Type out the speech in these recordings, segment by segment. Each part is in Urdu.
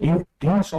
300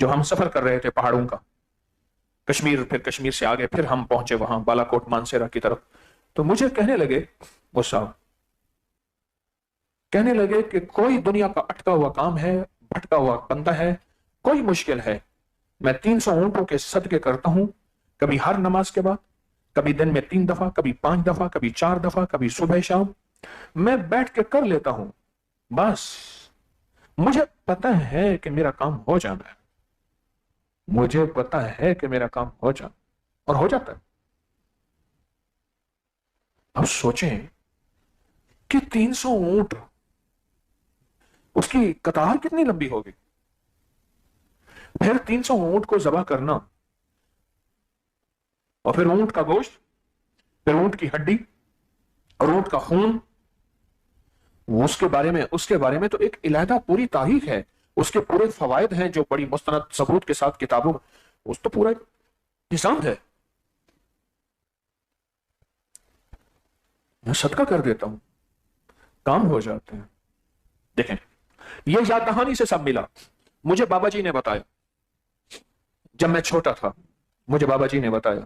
جو ہم سفر کر رہے تھے پہاڑوں کا، کشمیر، پھر کشمیر سے آگے پھر ہم پہنچے وہاں بالا کوٹ مانسیرا کی طرف، تو مجھے کہنے لگے وہ صاحب، کہنے لگے کہ کوئی دنیا کا اٹکا ہوا کام ہے، بھٹکا ہوا بندہ ہے، کوئی مشکل ہے، میں 300 اونٹوں کے صدقے کرتا ہوں، کبھی ہر نماز کے بعد، کبھی دن میں 3 دفعہ، کبھی 5 دفعہ، کبھی 4 دفعہ، کبھی صبح شام، میں بیٹھ کے کر لیتا ہوں، بس مجھے پتہ ہے کہ میرا کام ہو جانا ہے، مجھے پتہ ہے کہ میرا کام ہو جانا، اور ہو جاتا ہے۔ اب سوچیں کہ 300 اونٹ، اس کی قطار کتنی لمبی ہوگی، پھر 300 اونٹ کو ذبح کرنا، اور پھر اونٹ کا گوشت، پھر اونٹ کی ہڈی اور اونٹ کا خون، اس کے بارے میں تو ایک علیحدہ پوری تاریخ ہے، اس کے پورے فوائد ہیں جو بڑی مستند ثبوت کے ساتھ کتابوں میں، اس تو پورا نظام ہے۔ میں صدقہ کر دیتا ہوں، کام ہو جاتے ہیں۔ دیکھیں، یہ یاد دہانی سے سب ملا، مجھے بابا جی نے بتایا، جب میں چھوٹا تھا مجھے بابا جی نے بتایا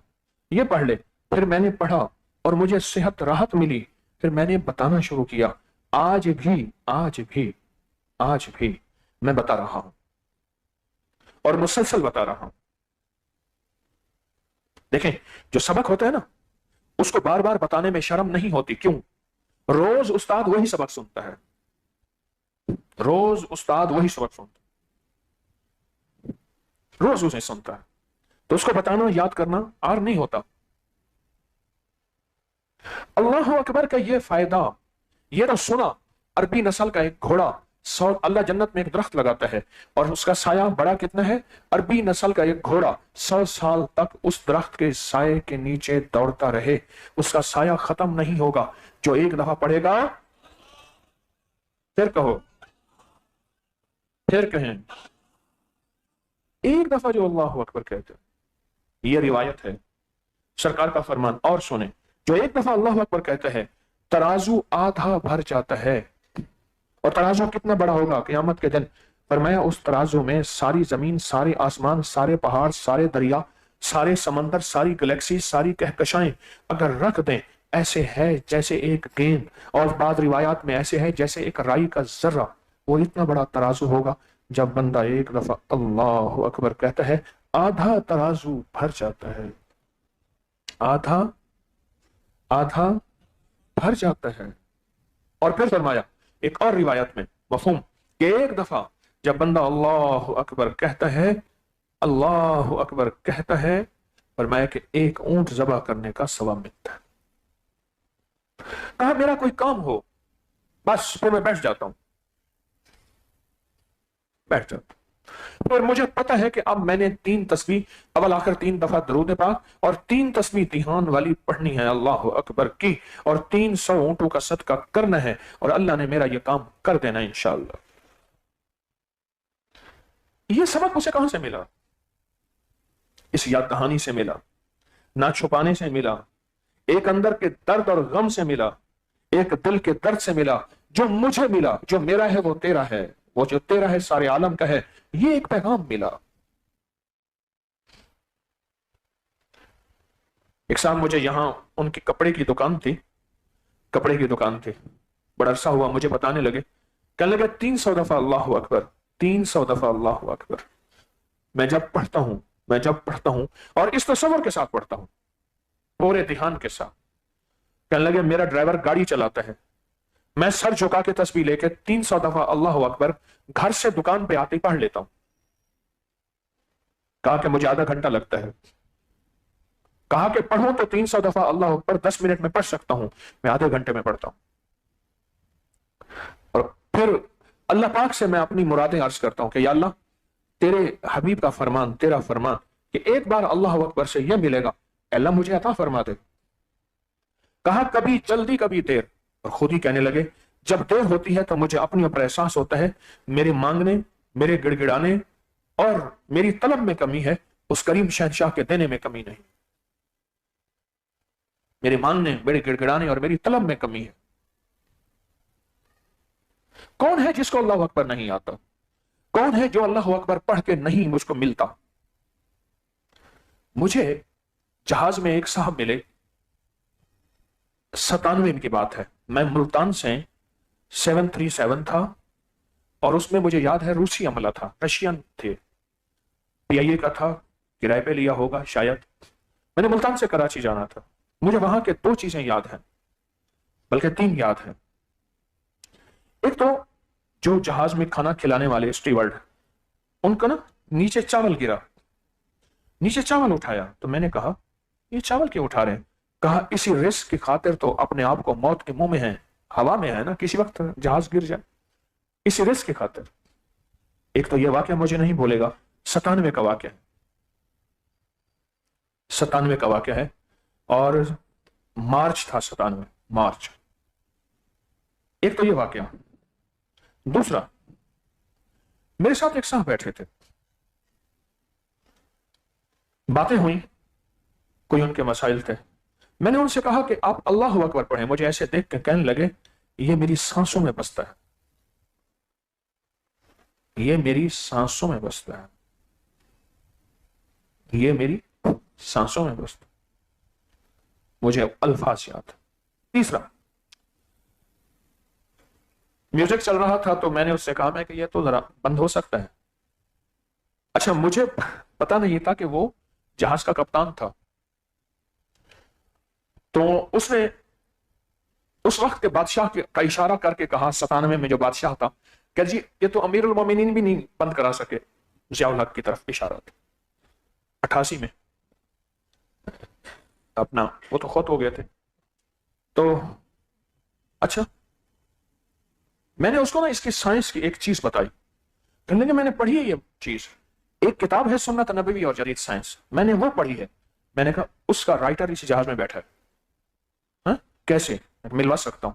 یہ پڑھ لے، پھر میں نے پڑھا اور مجھے صحت راحت ملی، پھر میں نے بتانا شروع کیا، آج بھی میں بتا رہا ہوں اور مسلسل بتا رہا ہوں۔ دیکھیں، جو سبق ہوتا ہے نا، اس کو بار بار بتانے میں شرم نہیں ہوتی، کیوں؟ روز استاد وہی سبق سنتا ہے، روز استاد وہی سبق سنتا ہے، روز اسے سنتا ہے، تو اس کو بتانا، یاد کرنا آر نہیں ہوتا۔ اللہ اکبر کا یہ فائدہ، یہ تو سنا، عربی نسل کا ایک گھوڑا، اللہ جنت میں ایک درخت لگاتا ہے اور اس کا سایہ بڑا کتنا ہے، عربی نسل کا ایک گھوڑا 100 سال تک اس درخت کے سائے کے نیچے دوڑتا رہے، اس کا سایہ ختم نہیں ہوگا، جو ایک دفعہ پڑھے گا، پھر کہو، پھر کہیں، ایک دفعہ جو اللہ اکبر کہتے ہیں، یہ روایت ہے، سرکار کا فرمان، اور سنیں، جو ایک دفعہ اللہ اکبر کہتا ہے، ترازو آدھا بھر جاتا ہے، اور ترازو کتنا بڑا ہوگا قیامت کے دن، فرمایا اس ترازو میں ساری زمین، سارے آسمان، سارے پہاڑ، سارے دریا، سارے سمندر، ساری گلیکسی، ساری کہکشائیں اگر رکھ دیں، ایسے ہے جیسے ایک گیند، اور بعض روایات میں ایسے ہے جیسے ایک رائی کا ذرہ، وہ اتنا بڑا ترازو ہوگا، جب بندہ ایک دفعہ اللہ اکبر کہتا ہے، آدھا ترازو بھر جاتا ہے، آدھا بھر جاتا ہے۔ اور پھر فرمایا ایک اور روایت میں مفہوم کہ ایک دفعہ جب بندہ اللہ اکبر کہتا ہے، اللہ اکبر کہتا ہے، فرمایا کہ ایک اونٹ ذبح کرنے کا ثواب ملتا ہے۔ کہا میرا کوئی کام ہو، بس پھر میں بیٹھ جاتا ہوں، بیٹھ جاتا ہوں، پھر مجھے پتا ہے کہ اب میں نے 3 تسبیح اول آخر 3 دفعہ درود پاک اور 3 تسبیح دھیان والی پڑھنی ہے اللہ اکبر کی، اور 300 اونٹوں کا صدقہ کرنا ہے، اور اللہ نے میرا یہ کام کر دینا انشاءاللہ۔ یہ سبق اسے کہاں سے ملا؟ اس یاد دہانی سے ملا، نہ چھپانے سے ملا، ایک اندر کے درد اور غم سے ملا، ایک دل کے درد سے ملا، جو مجھے ملا، جو میرا ہے وہ تیرا ہے، وہ جو تیرا ہے سارے عالم کا ہے، یہ ایک پیغام ملا۔ ایک ساتھ مجھے یہاں ان کی کپڑے کی دکان تھی، بڑا عرصہ ہوا، مجھے بتانے لگے، کہنے لگے 300 دفعہ اللہ اکبر، 300 دفعہ اللہ اکبر، میں جب پڑھتا ہوں اور اس تصور کے ساتھ پڑھتا ہوں، پورے دھیان کے ساتھ، کہنے لگے میرا ڈرائیور گاڑی چلاتا ہے، میں سر جھکا کے تسبیح لے کے 300 دفعہ اللہ اکبر گھر سے دکان پہ آتے پڑھ لیتا ہوں۔ کہا کہ مجھے آدھا گھنٹہ لگتا ہے، کہا کہ پڑھوں تو 300 دفعہ اللہ اکبر 10 منٹ میں پڑھ سکتا ہوں، میں آدھے گھنٹے میں پڑھتا ہوں، اور پھر اللہ پاک سے میں اپنی مرادیں عرض کرتا ہوں کہ یا اللہ، تیرے حبیب کا فرمان، تیرا فرمان کہ ایک بار اللہ اکبر سے یہ ملے گا، اللہ مجھے عطا فرما دے۔ کہا کبھی جلدی کبھی دیر، اور خود ہی کہنے لگے جب دیر ہوتی ہے تو مجھے اپنے اوپر احساس ہوتا ہے میرے مانگنے، میرے گڑ گڑانے اور میری طلب میں کمی ہے، اس کریم شہنشاہ کے دینے میں کمی نہیں، میرے مانگنے، میرے گڑ گڑانے اور میری طلب میں کمی ہے۔ کون ہے جس کو اللہ اکبر نہیں آتا؟ کون ہے جو اللہ اکبر پڑھ کے نہیں مجھ کو ملتا؟ مجھے جہاز میں ایک صاحب ملے، 97 کی بات ہے، میں ملتان سے 737 تھا، اور اس میں مجھے یاد ہے روسی عملہ تھا، رشین تھے، PIA کا تھا، کرائے پہ لیا ہوگا شاید۔ میں نے ملتان سے کراچی جانا تھا، مجھے وہاں کے 2 چیزیں یاد ہیں، بلکہ 3 یاد ہیں۔ ایک تو جو جہاز میں کھانا کھلانے والے اسٹیورڈ، ان کا نا نیچے چاول گرا، نیچے چاول اٹھایا، تو میں نے کہا یہ چاول کیوں اٹھا رہے ہیں؟ کہا اسی رسک کی خاطر تو اپنے آپ کو موت کے منہ میں ہیں، ہوا میں ہے نا، کسی وقت جہاز گر جائے، اسی رسک کی خاطر۔ ایک تو یہ واقعہ مجھے نہیں بھولے گا، 97 کا واقعہ ہے، 97 کا واقعہ ہے، اور مارچ تھا، 97 مارچ۔ ایک تو یہ واقعہ۔ دوسرا، میرے ساتھ ایک صاحب بیٹھے تھے، باتیں ہوئیں، کوئی ان کے مسائل تھے، میں نے ان سے کہا کہ آپ اللہ اکبر پڑھیں، مجھے ایسے دیکھ کے کہنے لگے یہ میری سانسوں میں بستا ہے، یہ میری سانسوں میں بستا ہے، یہ میری سانسوں میں بستا ہے، مجھے الفاظ یاد۔ تیسرا، میوزک چل رہا تھا تو میں نے اس سے کہا میں کہ یہ تو ذرا بند ہو سکتا ہے۔ اچھا، مجھے پتا نہیں تھا کہ وہ جہاز کا کپتان تھا، تو اس نے اس وقت کے بادشاہ کا اشارہ کر کے کہا، 97 میں جو بادشاہ تھا، کہ جی یہ تو امیر المومنین بھی نہیں بند کرا سکے، ضیاء الحق کی طرف اشارہ تھا۔ 88 میں اپنا وہ تو خود ہو گئے تھے۔ تو اچھا، میں نے اس کو نا اس کی سائنس کی ایک چیز بتائی، کہنے لگے میں نے پڑھی ہے یہ چیز، ایک کتاب ہے سنت نبوی اور جدید سائنس، میں نے وہ پڑھی ہے۔ میں نے کہا اس کا رائٹر اسی جہاز میں بیٹھا ہے، ہاں کیسے ملوا سکتا ہوں؟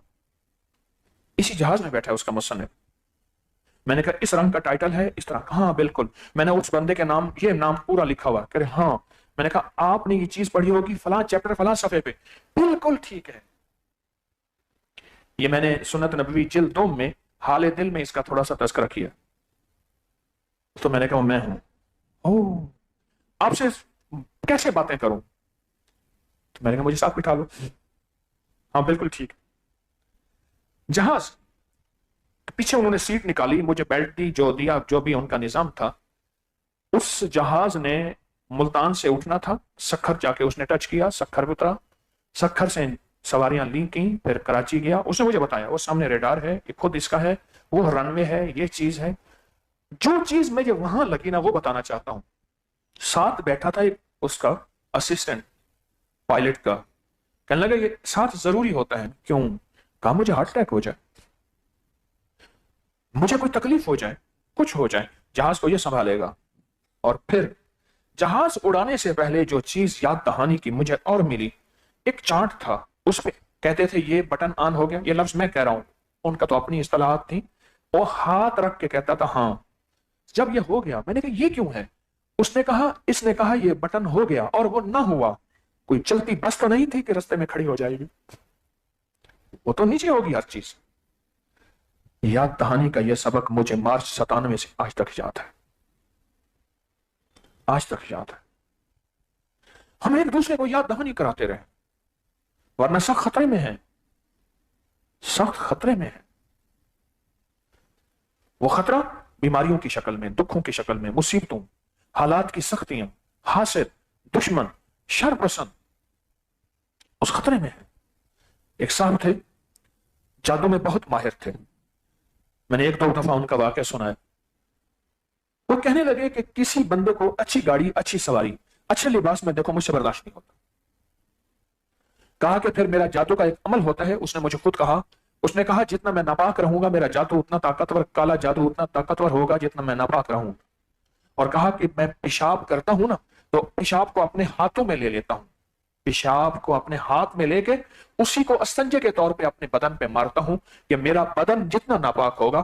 اسی جہاز میں بیٹھا ہے اس کا مصنف۔ میں نے کہا اس رنگ کا ٹائٹل ہے اس طرح، ہاں بالکل، میں نے اس بندے کے نام، یہ نام پورا لکھا ہوا، کہ ہاں۔ میں نے کہا آپ نے یہ چیز پڑھی ہوگی فلاں چیپٹر فلاں صفحے پہ، بالکل ٹھیک ہے۔ یہ میں نے سنت نبوی جلد 2 میں حال دل میں اس کا تھوڑا سا تذکرہ کیا، تو میں نے کہا میں ہوں، اوہ آپ سے کیسے باتیں کروں؟ تو میں نے کہا مجھے ساتھ بٹھا لو، ہاں بالکل ٹھیک۔ جہاز پیچھے انہوں نے سیٹ نکالی، مجھے بیلٹ دی، جو دیا، جو بھی ان کا نظام تھا۔ اس جہاز نے ملتان سے اٹھنا تھا، سکھر جا کے اس نے ٹچ کیا، سکھر اترا، سکھر سے سواریاں لنک کی، پھر کراچی گیا۔ اس نے مجھے بتایا وہ سامنے ریڈار ہے، یہ خود اس کا ہے، وہ رن وے ہے، یہ چیز ہے۔ جو چیز مجھے وہاں لگی نا وہ بتانا چاہتا ہوں۔ ساتھ بیٹھا تھا ایک اس کا اسسٹنٹ پائلٹ کا، کہنے لگا یہ ساتھ ضروری ہوتا ہے، کیوں؟ کہا مجھے ہارٹ اٹیک ہو جائے، مجھے کوئی تکلیف ہو جائے، کچھ ہو جائے، جہاز کو یہ سنبھالے گا۔ اور پھر جہاز اڑانے سے پہلے جو چیز یاد دہانی کی مجھے اور ملی، ایک چارٹ تھا، اس پہ کہتے تھے یہ بٹن آن ہو گیا، یہ لفظ میں کہہ رہا ہوں، ان کا تو اپنی اصطلاحات تھی، وہ ہاتھ رکھ کے کہتا تھا ہاں۔ جب یہ ہو گیا میں نے کہا یہ کیوں ہے؟ اس نے کہا یہ بٹن ہو گیا، اور وہ نہ ہوا۔ کوئی چلتی بس تو نہیں تھی کہ رستے میں کھڑی ہو جائے گی، وہ تو نیچے ہوگی ہر چیز۔ یاد دہانی کا یہ سبق مجھے مارچ 97 سے آج تک یاد ہے، آج تک یاد ہے۔ ہم ایک دوسرے کو یاد دہانی کراتے رہے، ورنہ سخت خطرے میں ہے، سخت خطرے میں ہے۔ وہ خطرہ بیماریوں کی شکل میں، دکھوں کی شکل میں، مصیبتوں، حالات کی سختیاں، حاسد، دشمن، شر پسند، اس خطرے میں ہے۔ ایک صاحب تھے، جادو میں بہت ماہر تھے، میں نے 1-2 دفعہ ان کا واقعہ سنا ہے۔ وہ کہنے لگے کہ کسی بندے کو اچھی گاڑی، اچھی سواری، اچھے لباس میں دیکھو، مجھ سے برداشت نہیں ہوتا۔ کہا کہ پھر میرا جادو کا ایک عمل ہوتا ہے، اس نے مجھے خود کہا، اس نے کہا جتنا میں ناپاک رہوں گا میرا جادو اتنا طاقتور، کالا جادو اتنا طاقتور ہوگا جتنا میں ناپاک رہوں۔ اور کہا کہ میں پیشاب کرتا ہوں نا تو پیشاب کو اپنے ہاتھوں میں لے لیتا ہوں، پیشاب کو اپنے ہاتھ میں لے کے اسی کو استنجے کے طور پہ اپنے بدن پہ مارتا ہوں، کہ میرا بدن جتنا ناپاک ہوگا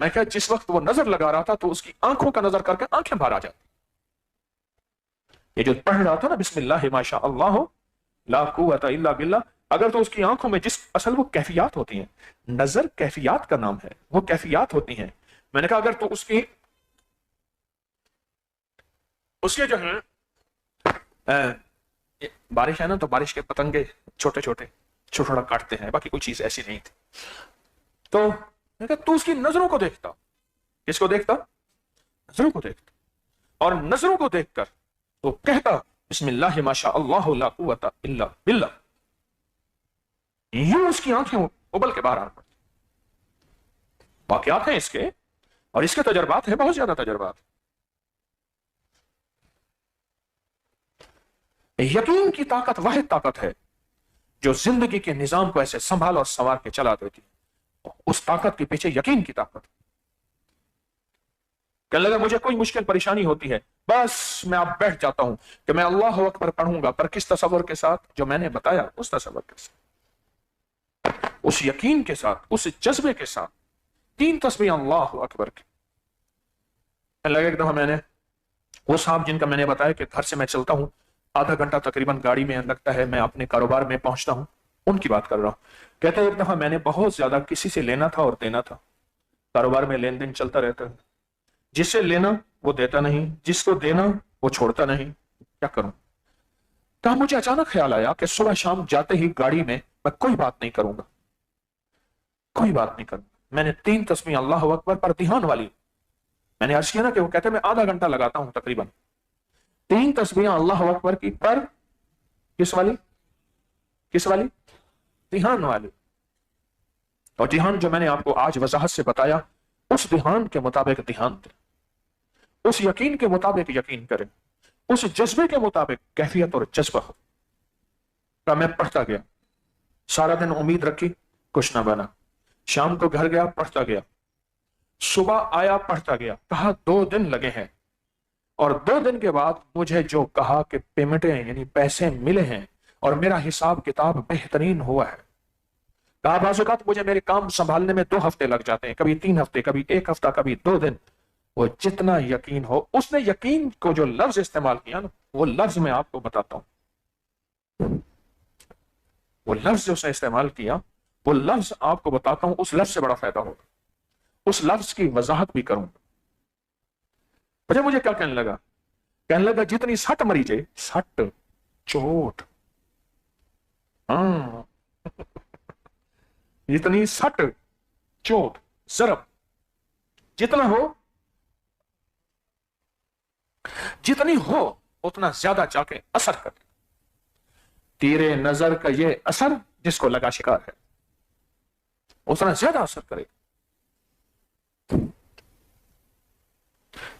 میں کہا جس وقت وہ نظر لگا رہا تھا تو اس کی آنکھوں کا نظر کر کے آنکھیں باہر آ جاتی. یہ جو پڑھ رہا تھا نا بسم اللہ ما شاء اللہ لا قوت الا باللہ، اگر تو اس کی آنکھوں میں اصل وہ کیفیات ہوتی ہیں، نظر کیفیات کا نام ہے، وہ کیفیات ہوتی ہیں. میں نے کہا اگر تو اس کے جو ہے بارش ہے نا تو بارش کے پتنگے چھوٹے چھوٹا کاٹتے ہیں، باقی کوئی چیز ایسی نہیں تھی. تو میں نے کہا تو اس کی نظروں کو دیکھتا. کس کو دیکھتا؟ نظروں کو دیکھتا. اور نظروں کو دیکھ کر تو کہتا بسم اللہ ما شاء اللہ لا قوت الا باللہ. یوں اس کی آنکھیں ابل کے باہر آ پڑتی. واقعات ہیں اس کے، اور اس کے تجربات ہیں، بہت زیادہ تجربات. یقین کی طاقت واحد طاقت ہے جو زندگی کے نظام کو ایسے سنبھال اور سنوار کے چلا دیتی ہے. اس طاقت کے پیچھے یقین کی طاقت. کہنے لگا مجھے کوئی مشکل پریشانی ہوتی ہے بس میں اب بیٹھ جاتا ہوں کہ میں اللہ اکبر پڑھوں گا، پر کس تصور کے ساتھ؟ جو میں نے بتایا اس تصور کے ساتھ، اس یقین کے ساتھ، اس جذبے کے ساتھ. 3 تسبیح اللہ اکبر کی. کہنے لگا ایک دفعہ میں نے وہ صاحب جن کا میں نے بتایا کہ گھر سے میں چلتا ہوں آدھا گھنٹہ تقریباً گاڑی میں لگتا ہے، میں اپنے کاروبار میں پہنچتا ہوں، ان کی بات کر رہا ہوں. کہتے ہیں ایک دفعہ میں نے بہت زیادہ کسی سے لینا تھا اور دینا تھا. کاروبار میں لین دین چلتا رہتا ہے، جس سے لینا وہ دیتا نہیں، جس کو دینا وہ چھوڑتا نہیں. کیا کروں؟ کہا مجھے اچانک خیال آیا کہ صبح شام جاتے ہی گاڑی میں کوئی بات نہیں کروں گا، کوئی بات نہیں کروں. میں نے 3 تسبیح اللہ اکبر پر دھیان والی. میں نے عرض کیا نا کہ وہ کہتے ہیں میں آدھا گھنٹہ لگاتا ہوں تقریباً. 3 تسبیح اللہ اکبر کی پر کس والی؟ کس والی؟ دھیان والی. اور دھیان جو میں نے آپ کو آج وضاحت سے بتایا، اس دھیان کے مطابق دھیان دیں، اس یقین کے مطابق یقین کریں، اس جذبے کے مطابق کیفیت اور جذبہ ہو. کہ میں پڑھتا گیا، سارا دن امید رکھی، کچھ نہ بنا. شام کو گھر گیا، پڑھتا گیا. صبح آیا، پڑھتا گیا. کہا 2 دن لگے ہیں، اور 2 دن کے بعد مجھے جو کہا کہ پیمنٹیں یعنی پیسے ملے ہیں اور میرا حساب کتاب بہترین ہوا ہے. کہا بعض اوقات مجھے میرے کام سنبھالنے میں 2 ہفتے لگ جاتے ہیں، کبھی 3 ہفتے، کبھی 1 ہفتہ، کبھی 2 دن. وہ جتنا یقین ہو. اس نے یقین کو جو لفظ استعمال کیا نا، وہ لفظ میں آپ کو بتاتا ہوں، وہ لفظ جو اس نے استعمال کیا، وہ لفظ آپ کو بتاتا ہوں. اس لفظ سے بڑا فائدہ ہوگا، اس لفظ کی وضاحت بھی کروں. مجھے کیا کہنے لگا؟ کہنے لگا جتنی سٹ مریجے، سٹ، چوٹ، ہاں جتنی سٹ، چوٹ، ضرب جتنا ہو، جتنی ہو اتنا زیادہ جا کے اثر کر. تیرے نظر کا یہ اثر جس کو لگا شکار ہے اتنا زیادہ اثر کرے.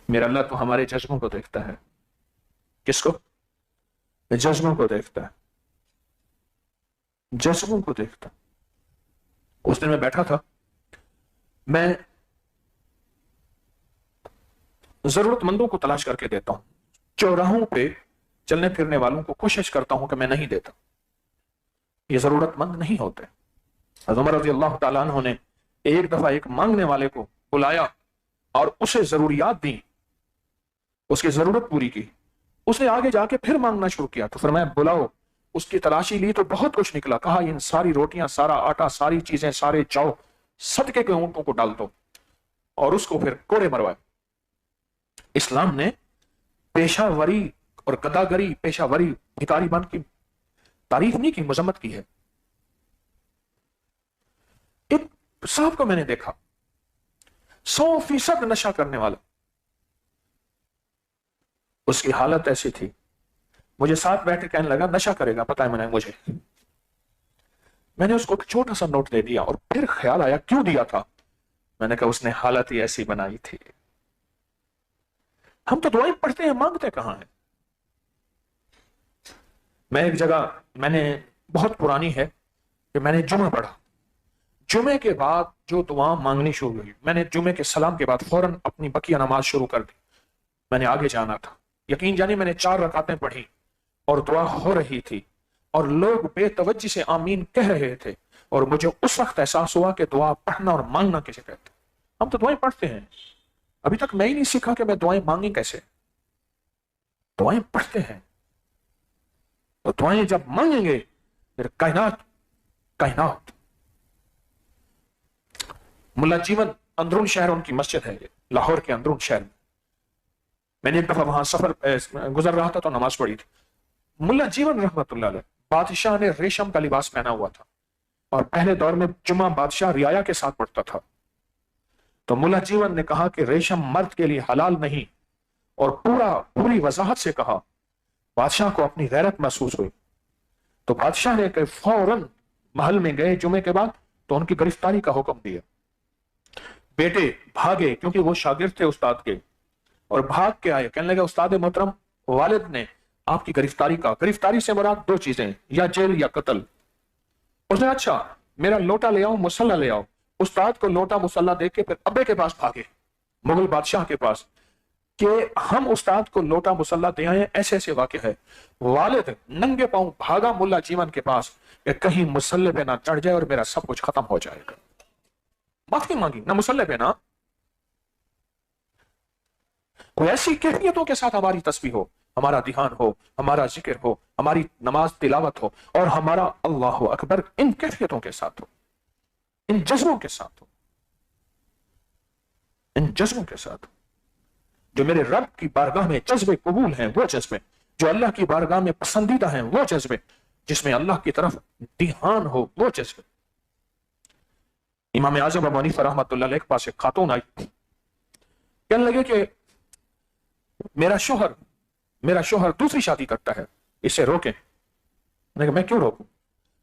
میرا اللہ تو ہمارے جذبوں کو دیکھتا ہے. کس کو؟ جذبوں کو دیکھتا ہے، جذبوں کو دیکھتا. اس دن میں بیٹھا تھا، میں ضرورت مندوں کو تلاش کر کے دیتا ہوں. چوراہوں پہ چلنے پھرنے والوں کو کوشش کرتا ہوں کہ میں نہیں دیتا، یہ ضرورت مند نہیں ہوتے. حضرت عمر رضی اللہ تعالیٰ عنہ نے ایک دفعہ ایک مانگنے والے کو بلایا اور اسے ضروریات دی، اس کی ضرورت پوری کی. اس نے آگے جا کے پھر مانگنا شروع کیا تو فرمایا بلاؤ. اس کی تلاشی لی تو بہت کچھ نکلا. کہا ان ساری روٹیاں، سارا آٹا، ساری چیزیں، سارے چاؤ صدقے کے اونٹوں کو ڈال دو، اور اس کو پھر کوڑے مروائے. اسلام نے پیشہ وری اور گداگری، پیشہ وری بھکاری بن کی تعریف نہیں کی، مذمت کی ہے. ایک صاحب کو میں نے دیکھا 100% نشہ کرنے والا. اس کی حالت ایسی تھی، مجھے ساتھ بیٹھ کے کہنے لگا نشہ کرے گا، پتہ ہے مجھے. میں نے اس کو ایک چھوٹا سا نوٹ دے دیا، اور پھر خیال آیا کیوں دیا تھا. میں نے کہا اس نے حالت ہی ایسی بنائی تھی. ہم تو دعائیں پڑھتے ہیں، مانگتے کہاں ہیں. میں ایک جگہ، میں نے بہت پرانی ہے کہ میں نے جمعہ پڑھا. جمعے کے بعد جو دعا مانگنی شروع ہوئی، میں نے جمعے کے سلام کے بعد فوراً اپنی بقیہ نماز شروع کر دی. میں نے آگے جانا تھا. یقین جانی میں نے 4 رکعتیں پڑھی اور دعا ہو رہی تھی، اور لوگ بے توجہ سے آمین کہہ رہے تھے، اور مجھے اس وقت احساس ہوا کہ دعا پڑھنا اور مانگنا کسے کہتے. ہم تو دعائیں پڑھتے ہیں، ابھی تک میں ہی نہیں سیکھا کہ میں دعائیں مانگیں کیسے. دعائیں پڑھتے ہیں تو دعائیں جب مانگیں گے پھر کائنات. ملا جیون اندرون شہر ان کی مسجد ہے، لاہور کے اندرون شہر میں نے ایک دفعہ وہاں سفر گزر رہا تھا تو نماز پڑھی تھی. ملا جیون رحمت اللہ علیہ بادشاہ نے ریشم کا لباس پہنا ہوا تھا اور پہلے دور میں جمعہ بادشاہ رعایا کے ساتھ پڑھتا تھا. تو ملا جیون نے کہا کہ ریشم مرد کے لیے حلال نہیں، اور پوری وضاحت سے کہا. بادشاہ کو اپنی غیرت محسوس ہوئی تو بادشاہ نے کہ فوراً محل میں گئے جمعے کے بعد تو ان کی گرفتاری کا حکم دیا. بیٹے بھاگے کیونکہ وہ شاگرد تھے استاد کے، اور بھاگ کے آئے، کہنے لگے استاد محترم والد نے آپ کی گرفتاری سے مراد دو چیزیں، یا جیل یا قتل. اس نے اچھا میرا لوٹا لے آؤ، مسلح لے آؤ. استاد کو لوٹا مسلح دے کے پھر ابے کے پاس بھاگے، مغل بادشاہ کے پاس، کہ ہم استاد کو لوٹا مسلح دے آئے، ایسے ایسے واقع ہے. والد ننگے پاؤں بھاگا ملا جیون کے پاس کہ کہیں مسلح پہ نہ چڑھ جائے اور میرا سب کچھ ختم ہو جائے گا. معافی مانگی، نہ مسلح پہ نہ. کوئی ایسی کیفیتوں کے ساتھ ہماری تسبیح ہو، ہمارا دھیان ہو، ہمارا ذکر ہو، ہماری نماز تلاوت ہو، اور ہمارا اللہ اکبر ان کیفیتوں کے ساتھ ہو، ان جذبوں کے ساتھ ہو، ان جذبوں کے ساتھ ہو جو میرے رب کی بارگاہ میں جذبے قبول ہیں، وہ جذبے جو اللہ کی بارگاہ میں پسندیدہ ہیں، وہ جذبے جس میں اللہ کی طرف دھیان ہو، وہ جذبے. امام اعظم ابو حنیفہ رحمۃ اللہ علیہ کے پاس ایک خاتون آئی، کہنے لگے کہ میرا شوہر دوسری شادی کرتا ہے، اسے روکیں. میں کیوں روکوں؟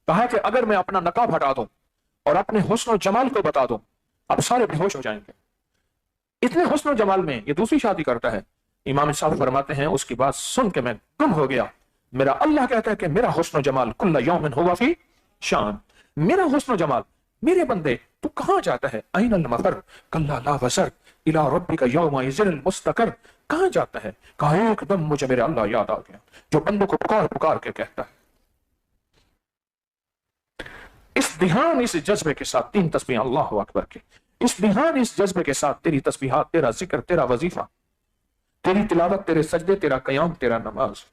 کہا کہ اگر میں اپنا نقاب ہٹا دوں اور اپنے حسن و جمال کو بتا دوں اب سارے بے ہوش ہو جائیں گے. اتنے حسن و جمال میں یہ دوسری شادی کرتا ہے. امام صاحب فرماتے ہیں اس کی بات سن کے میں گم ہو گیا. میرا اللہ کہتا ہے کہ میرا حسن و جمال کل یوم ہوا فی شان. میرا حسن و جمال، میرے بندے تو کہاں جاتا ہے؟ این المفر کلا لا وزر الی ربک یومئذ المستقر. کہاں جاتا ہے؟ کہا ایک دم مجھے میرے اللہ یاد آ گیا جو بندوں کو پکار کے کہتا ہے. اس دھیان، اس جذبے کے ساتھ 3 تسبیح اللہ اکبر کے، اس دھیان اس جذبے کے ساتھ تیری تسبیحات، تیرا ذکر، تیرا وظیفہ، تیری تلاوت، تیرے سجدے، تیرا قیام، تیرا نماز،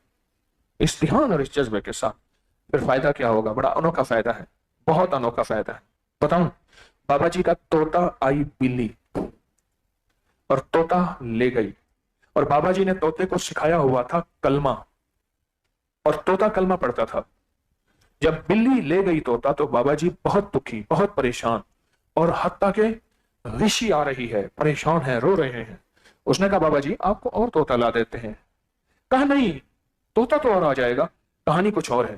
اس دھیان اور اس جذبے کے ساتھ پھر فائدہ کیا ہوگا؟ بڑا انوکھا فائدہ ہے، بہت انوکھا فائدہ ہے. بتاؤں، بابا جی کا طوطا آئی بلی اور طوطا لے گئی، اور بابا جی نے طوطے کو سکھایا ہوا تھا کلمہ، اور طوطا کلمہ پڑھتا تھا. جب بلی لے گئی طوطا تو بابا جی بہت دکھی، بہت پریشان، اور حتیٰ کہ غشی آ رہی ہے، پریشان ہے، رو رہے ہیں. اس نے کہا بابا جی آپ کو اور طوطا لا دیتے ہیں. کہا نہیں، طوطا تو اور آ جائے گا، کہانی کچھ اور ہے.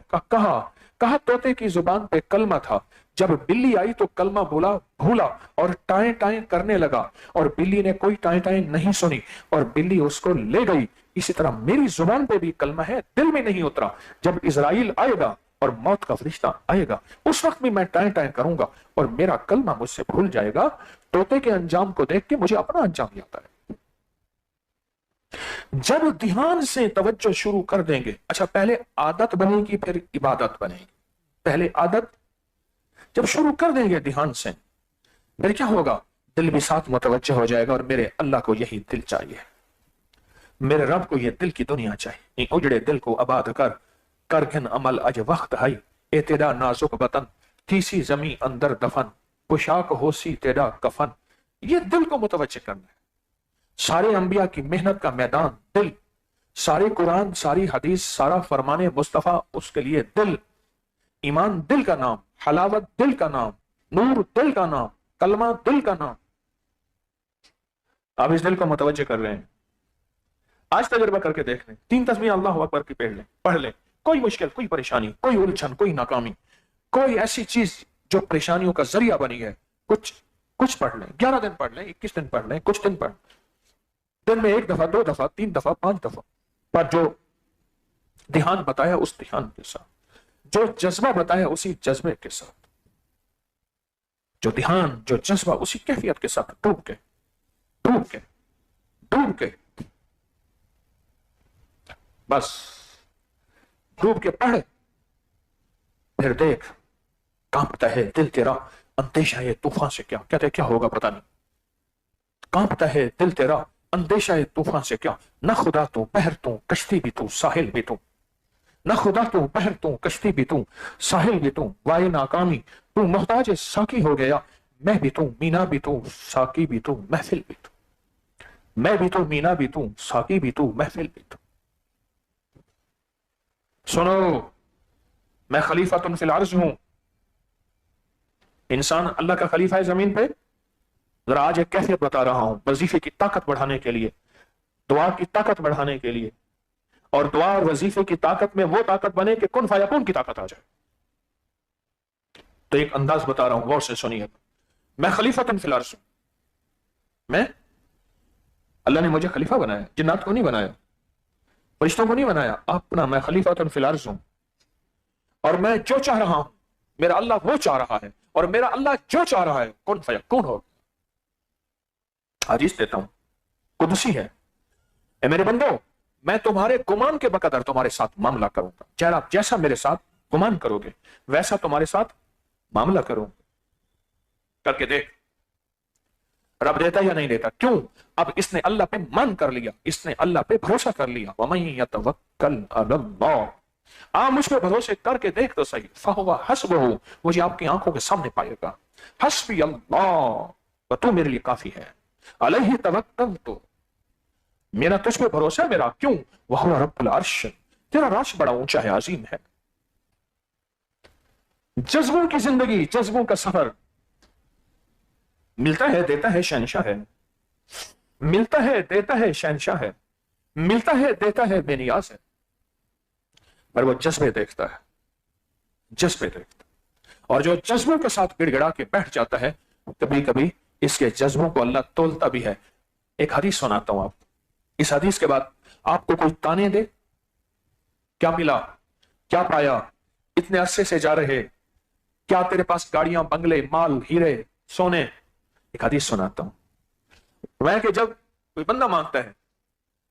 کہا طوطے کی زبان پہ کلمہ تھا، جب بلی آئی تو کلمہ بھولا اور ٹائیں ٹائیں کرنے لگا، اور بلی نے کوئی ٹائیں ٹائیں نہیں سنی اور بلی اس کو لے گئی. اسی طرح میری زبان پہ بھی کلمہ ہے، دل میں نہیں اترا. جب اسرائیل آئے گا اور موت کا فرشتہ آئے گا اس وقت بھی میں ٹائیں ٹائیں کروں گا اور میرا کلمہ مجھ سے بھول جائے گا. طوطے کے انجام کو دیکھ کے مجھے اپنا انجام یاد ہے. جب دھیان سے توجہ شروع کر دیں گے، اچھا پہلے عادت بنے گی پھر عبادت بنے گی. پہلے عادت جب شروع کر دیں گے دھیان سے، پھر کیا ہوگا؟ دل بھی ساتھ متوجہ ہو جائے گا، اور میرے اللہ کو یہی دل چاہیے، میرے رب کو یہ دل کی دنیا چاہیے. اجڑے دل کو آباد کر گھن عمل اج وقت ہے، اے تیرا نازک بطن تیسی زمین اندر دفن، پوشاک ہو سی تیرا کفن. یہ دل کو متوجہ کرنا ہے. سارے انبیاء کی محنت کا میدان دل، سارے قرآن، ساری حدیث، سارا فرمان مصطفیٰ، اس کے لیے دل. ایمان دل کا نام، حلاوت دل کا نام، نور دل کا نام، کلمہ دل کا نام. آپ اس دل کو متوجہ کر رہے ہیں. آج تجربہ کر کے دیکھ لیں، 3 تسبیح اللہ اکبر کی پڑھ لیں. کوئی مشکل، کوئی پریشانی، کوئی الجھن، کوئی ناکامی، کوئی ایسی چیز جو پریشانیوں کا ذریعہ بنی ہے، کچھ پڑھ لیں. 11 دن پڑھ لیں، 21 دن پڑھ لیں، کچھ دن پڑھ لیں. دن میں 1 دفعہ، 2 دفعہ، 3 دفعہ، 5 دفعہ، پر جو دھیان بتایا اس دھیان کے ساتھ، جو جذبہ بتایا اسی جذبے کے ساتھ، جو دھیان، جو جذبہ اسی کیفیت کے ساتھ ڈوب کے بس ڈوب کے پڑھ. پھر دیکھ کانپتا ہے دل تیرا، اندیشہ ہے طوفان سے، کیا کہتے کیا ہوگا پتہ نہیں. کانپتا ہے دل تیرا اندیشہ طوفان سے کیا، نہ خدا تو بحر تو کشتی بھی تو ساحل بھی تو، نہ خدا تو بحر تو کشتی بھی تو ساحل بھی تو، وائے ناکامی تو محتاج ساقی ہو گیا، میں بھی تو مینا بھی تو ساقی بھی تو محفل بھی تو، میں بھی تو مینا بھی تو ساقی بھی تو محفل بھی تو۔ سنو، میں خلیفۃ فی الارض ہوں، انسان اللہ کا خلیفہ ہے زمین پہ۔ ذرا آج ایک کیفیت بتا رہا ہوں وظیفے کی طاقت بڑھانے کے لیے، دعا کی طاقت بڑھانے کے لیے، اور دعا اور وظیفے کی طاقت میں وہ طاقت بنے کہ کن فیکون کی طاقت آ جائے۔ تو ایک انداز بتا رہا ہوں، غور سے سنیے۔ میں خلیفۃ فی الارض ہوں، میں، اللہ نے مجھے خلیفہ بنایا، جنات کو نہیں بنایا، فرشتوں کو نہیں بنایا، اپنا میں خلیفۃ فی الارض ہوں، اور میں جو چاہ رہا ہوں میرا اللہ وہ چاہ رہا ہے، اور میرا اللہ جو چاہ رہا ہے کن فیکون ہو۔ حدیث دیتا ہوں، قدسی ہے، اے میرے بندو میں تمہارے گمان کے بقدر تمہارے ساتھ معاملہ کروں گا، جیسا میرے ساتھ گمان کرو گے ویسا تمہارے ساتھ معاملہ کروں، کر کے دیکھ رب دیتا یا نہیں دیتا۔ کیوں؟ اب اس نے اللہ پہ مان کر لیا، اس نے اللہ پہ بھروسہ کر لیا۔ وَمَن يَتَوَكَّلْ عَلَى اللَّهِ، آپ مجھ پہ بھروسے کر کے دیکھ تو صحیح، فَهُوَ حَسْبُهُ، مجھے آپ کی آنکھوں کے سامنے پائے گا، حسبی اللہ، تو میرے لیے کافی ہے، علیہ توکلت، میرا تجھ پہ بھروسہ ہے میرا، کیوں؟ وَهُوَ رَبُّ الْعَرْشِ، تیرا عرش بڑا اونچا ہے، عظیم ہے۔ جذبوں کی زندگی، جذبوں کا سفر، ملتا ہے دیتا ہے شہنشاہ ہے، ملتا ہے دیتا ہے شہنشاہ ہے، ملتا ہے دیتا ہے بے نیاز ہے، پر وہ جذبے دیکھتا ہے، جذبے دیکھتا ہے، اور جو جذبوں کے ساتھ گڑ گڑا کے بیٹھ جاتا ہے، کبھی کبھی اس کے جذبوں کو اللہ تولتا بھی ہے۔ ایک حدیث سناتا ہوں آپ، اس حدیث کے بعد آپ کو کوئی تانے دے، کیا ملا، کیا پایا، اتنے عرصے سے جا رہے، کیا تیرے پاس گاڑیاں، بنگلے، مال، ہیرے، سونے، ایک حدیث سناتا ہوں میں کہ جب کوئی بندہ مانگتا ہے،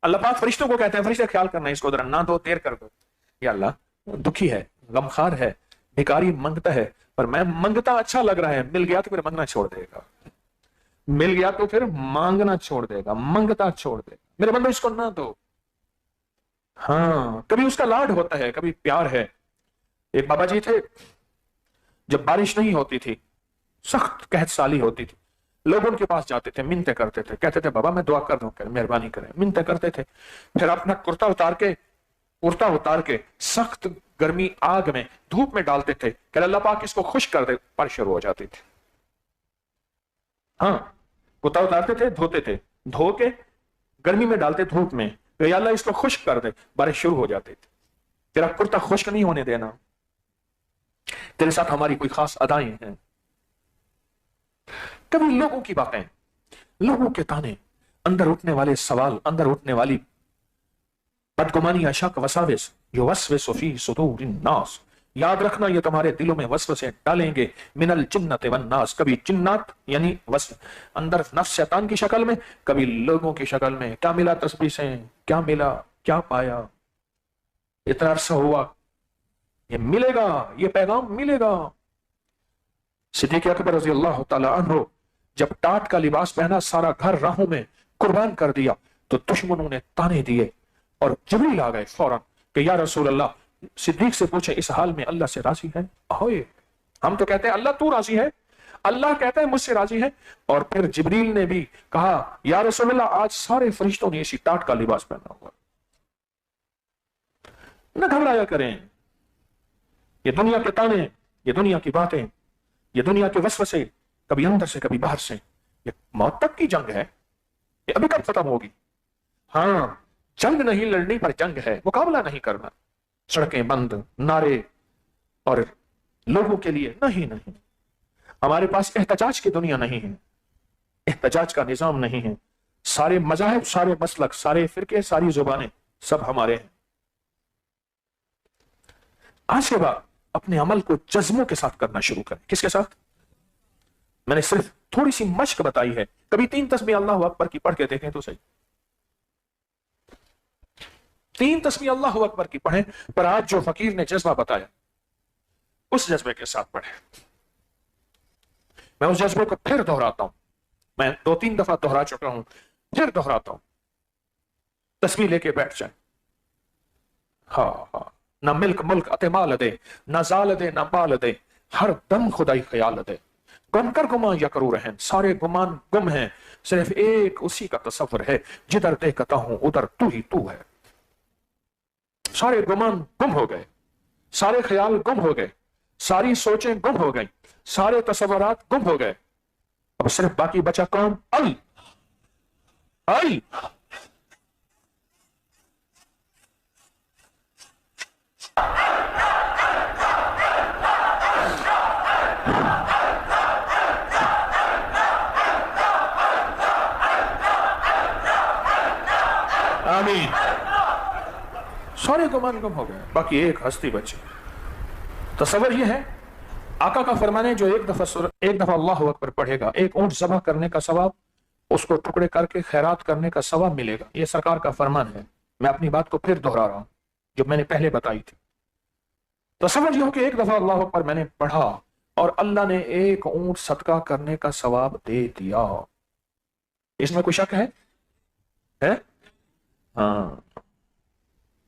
اللہ پاک فرشتوں کو کہتے ہیں فرشتے خیال کرنا اس کو ذرا نہ دو، دیر کر دو، یا اللہ دکھی ہے، غمخوار ہے، بھکاری منگتا ہے، پر میں منگتا اچھا لگ رہا ہے، مل گیا تو پھر منگنا چھوڑ دے گا، مل گیا تو پھر مانگنا چھوڑ دے گا، منگتا چھوڑ دے گا، میرے بندو اس کو نہ دو۔ ہاں، کبھی اس کا لاڈ ہوتا ہے، کبھی پیار ہے۔ ایک بابا جی تھے، جب بارش نہیں ہوتی تھی، سخت قحط سالی ہوتی تھی، لوگ ان کے پاس جاتے تھے، منتیں کرتے تھے، کہتے تھے بابا میں دعا کر دوں، مہربانی کریں، منتیں کرتے تھے، پھر اپنا کرتا اتار کے سخت گرمی آگ میں، دھوپ میں ڈالتے تھے کہ اللہ پاک اس کو خشک کر دے، بارش شروع ہو جاتی تھی۔ ہاں، کرتا اتارتے تھے، دھوتے تھے، دھو کے گرمی میں ڈالتے دھوپ میں، کہ یا اللہ اس کو خشک کر دے، بارش شروع ہو جاتی تھی۔ تیرا کرتا خشک نہیں ہونے دینا، تیرے ساتھ ہماری کوئی خاص ادائیں ہیں۔ کبھی لوگوں کی باتیں، لوگوں کے تانے، اندر اٹھنے والے سوال، اندر اٹھنے والی بدگمانی، شک، وساوس، یوسوس فی صدور الناس، یاد رکھنا یہ تمہارے دلوں میں وسوسے ڈالیں گے، من الجنت والناس، کبھی جنات یعنی اندر نفس شیطان کی شکل میں، کبھی لوگوں کی شکل میں۔ کیا ملا تسبیح سے، کیا ملا، کیا پایا، اتنا عرصہ ہوا، یہ ملے گا، یہ پیغام ملے گا۔ صدیق اکبر رضی اللہ تعالی عنہ جب ٹاٹ کا لباس پہنا، سارا گھر راہوں میں قربان کر دیا، تو دشمنوں نے تانے دیے، اور جبریل آ گئے فوراً کہ یا رسول اللہ، صدیق سے پوچھے اس حال میں اللہ سے راضی ہے؟ ہوئے، ہم تو کہتے ہیں اللہ تو راضی ہے، اللہ کہتا ہے مجھ سے راضی ہے، اور پھر جبریل نے بھی کہا یا رسول اللہ آج سارے فرشتوں نے اسی ٹاٹ کا لباس پہنا ہوا۔ نہ گھبرایا کریں، یہ دنیا کے تانے، یہ دنیا کی باتیں، یہ دنیا کے وسوسے، کبھی اندر سے کبھی باہر سے، یہ موت تک کی جنگ ہے، یہ ابھی کب ختم ہوگی؟ ہاں، جنگ نہیں لڑنی پر جنگ ہے، مقابلہ نہیں کرنا، سڑکیں بند، نعرے اور لوگوں کے لیے نہیں، ہمارے پاس احتجاج کی دنیا نہیں ہے، احتجاج کا نظام نہیں ہے، سارے مذاہب، سارے مسلک، سارے فرقے، ساری زبانیں سب ہمارے ہیں۔ آج کے بعد اپنے عمل کو جذبوں کے ساتھ کرنا شروع کریں۔ کس کے ساتھ؟ میں نے صرف تھوڑی سی مشق بتائی ہے، کبھی 3 تسبیح اللہ اکبر کی پڑھ کے دیکھیں تو صحیح، 3 تسبیح اللہ اکبر کی پڑھیں، پر آج جو فقیر نے جذبہ بتایا اس جذبے کے ساتھ پڑھیں۔ میں اس جذبے کو پھر دہراتا ہوں، میں 2-3 دفعہ دوہرا چکا ہوں، پھر دوہراتا ہوں، تسبیح لے کے بیٹھ جائیں. ہاں ہاں، نہ ملک اتمال دے، نہ زال دے، نہ بال دے، ہر دم خدائی خیال دے. گم کر گمان یا کرو رہن، سارے گمان گم ہیں، صرف ایک اسی کا تصور ہے، جدھر دیکھتا ہوں ادھر تو ہی تو ہے. سارے گمان گم ہو گئے، سارے خیال گم ہو گئے، ساری سوچیں گم ہو گئیں، سارے تصورات گم ہو گئے. اب صرف باقی بچا کون؟ ال آمین. سارے گمان گم ہو گئے، باقی ایک ہستی بچی. تصور یہ ہے، آقا کا فرمان ہے جو ایک دفعہ اللہ اکبر پڑھے گا، ایک اونٹ ذبح کرنے کا ثواب، اس کو ٹکڑے کر کے خیرات کرنے کا ثواب ملے گا. یہ سرکار کا فرمان ہے. میں اپنی بات کو پھر دہرا رہا ہوں جو میں نے پہلے بتائی تھی. تصور یہ ہو کہ ایک دفعہ اللہ اکبر میں نے پڑھا اور اللہ نے ایک اونٹ صدقہ کرنے کا ثواب دے دیا. اس میں کوئی شک ہے؟ ہاں،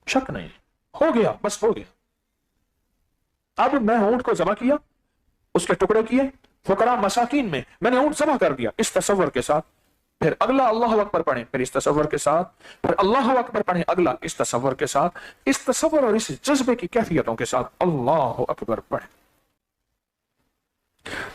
شک نہیں. ہو گیا، بس ہو گیا. اب میں اونٹ کو ذبح کیا، اس کے ٹکڑے کیے، فقراء مساکین میں نے اونٹ ذبح کر دیا اس تصور کے ساتھ. پھر اگلا اللہ اکبر پڑھیں، پھر اس تصور کے ساتھ، پھر اللہ اکبر پڑھیں اگلا اس تصور کے ساتھ، اس تصور اور اس جذبے کی کیفیتوں کے ساتھ اللہ اکبر پڑھیں.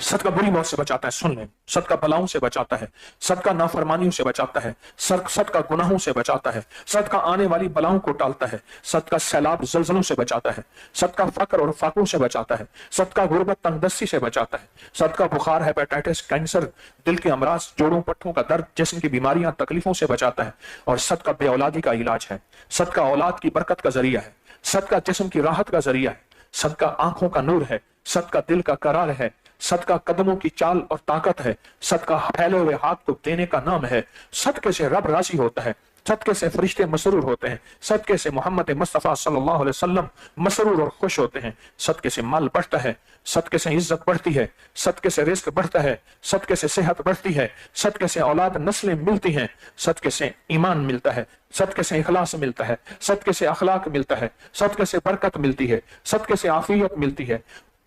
صدقہ بری موت سے بچاتا ہے، سن لیں. صدقہ بلاؤں سے بچاتا ہے، صدقہ نافرمانیوں سے بچاتا ہے، صدقہ گناہوں سے بچاتا ہے، صدقہ آنے والی بلاؤں کو ٹالتا ہے، صدقہ سیلاب زلزلوں سے بچاتا ہے، صدقہ فقر اور فاقوں سے بچاتا ہے، صدقہ غربت تنگ دستی سے بچاتا ہے، صدقہ بخار، ہیپیٹائٹس، کینسر، دل کے امراض، جوڑوں پٹھوں کا درد، جسم کی بیماریاں، تکلیفوں سے بچاتا ہے. اور صدقہ بے اولادی کا علاج ہے، صدقہ اولاد کی برکت کا ذریعہ ہے، صدقہ جسم کی راحت کا ذریعہ ہے، صدقہ آنکھوں کا نور ہے، صدقہ دل کا قرار ہے، صدقہ قدموں کی چال اور طاقت ہے، صدقہ پھیلے ہوئے ہاتھ کو دینے کا نام ہے. صدقے سے رب راضی ہوتا ہے، صدقے سے فرشتے مسرور ہوتے ہیں، صدقے سے محمد مصطفیٰ صلی اللہ علیہ وسلم مسرور اور خوش ہوتے ہیں. صدقے سے مال بڑھتا ہے، صدقے سے عزت بڑھتی ہے، صدقے سے رزق بڑھتا ہے، صدقے سے صحت بڑھتی ہے، صدقے سے اولاد نسلیں ملتی ہیں، صدقے سے ایمان ملتا ہے، صدقے سے اخلاص ملتا ہے، صدقے سے اخلاق ملتا ہے، صدقے سے برکت ملتی ہے، صدقے سے عافیت ملتی ہے.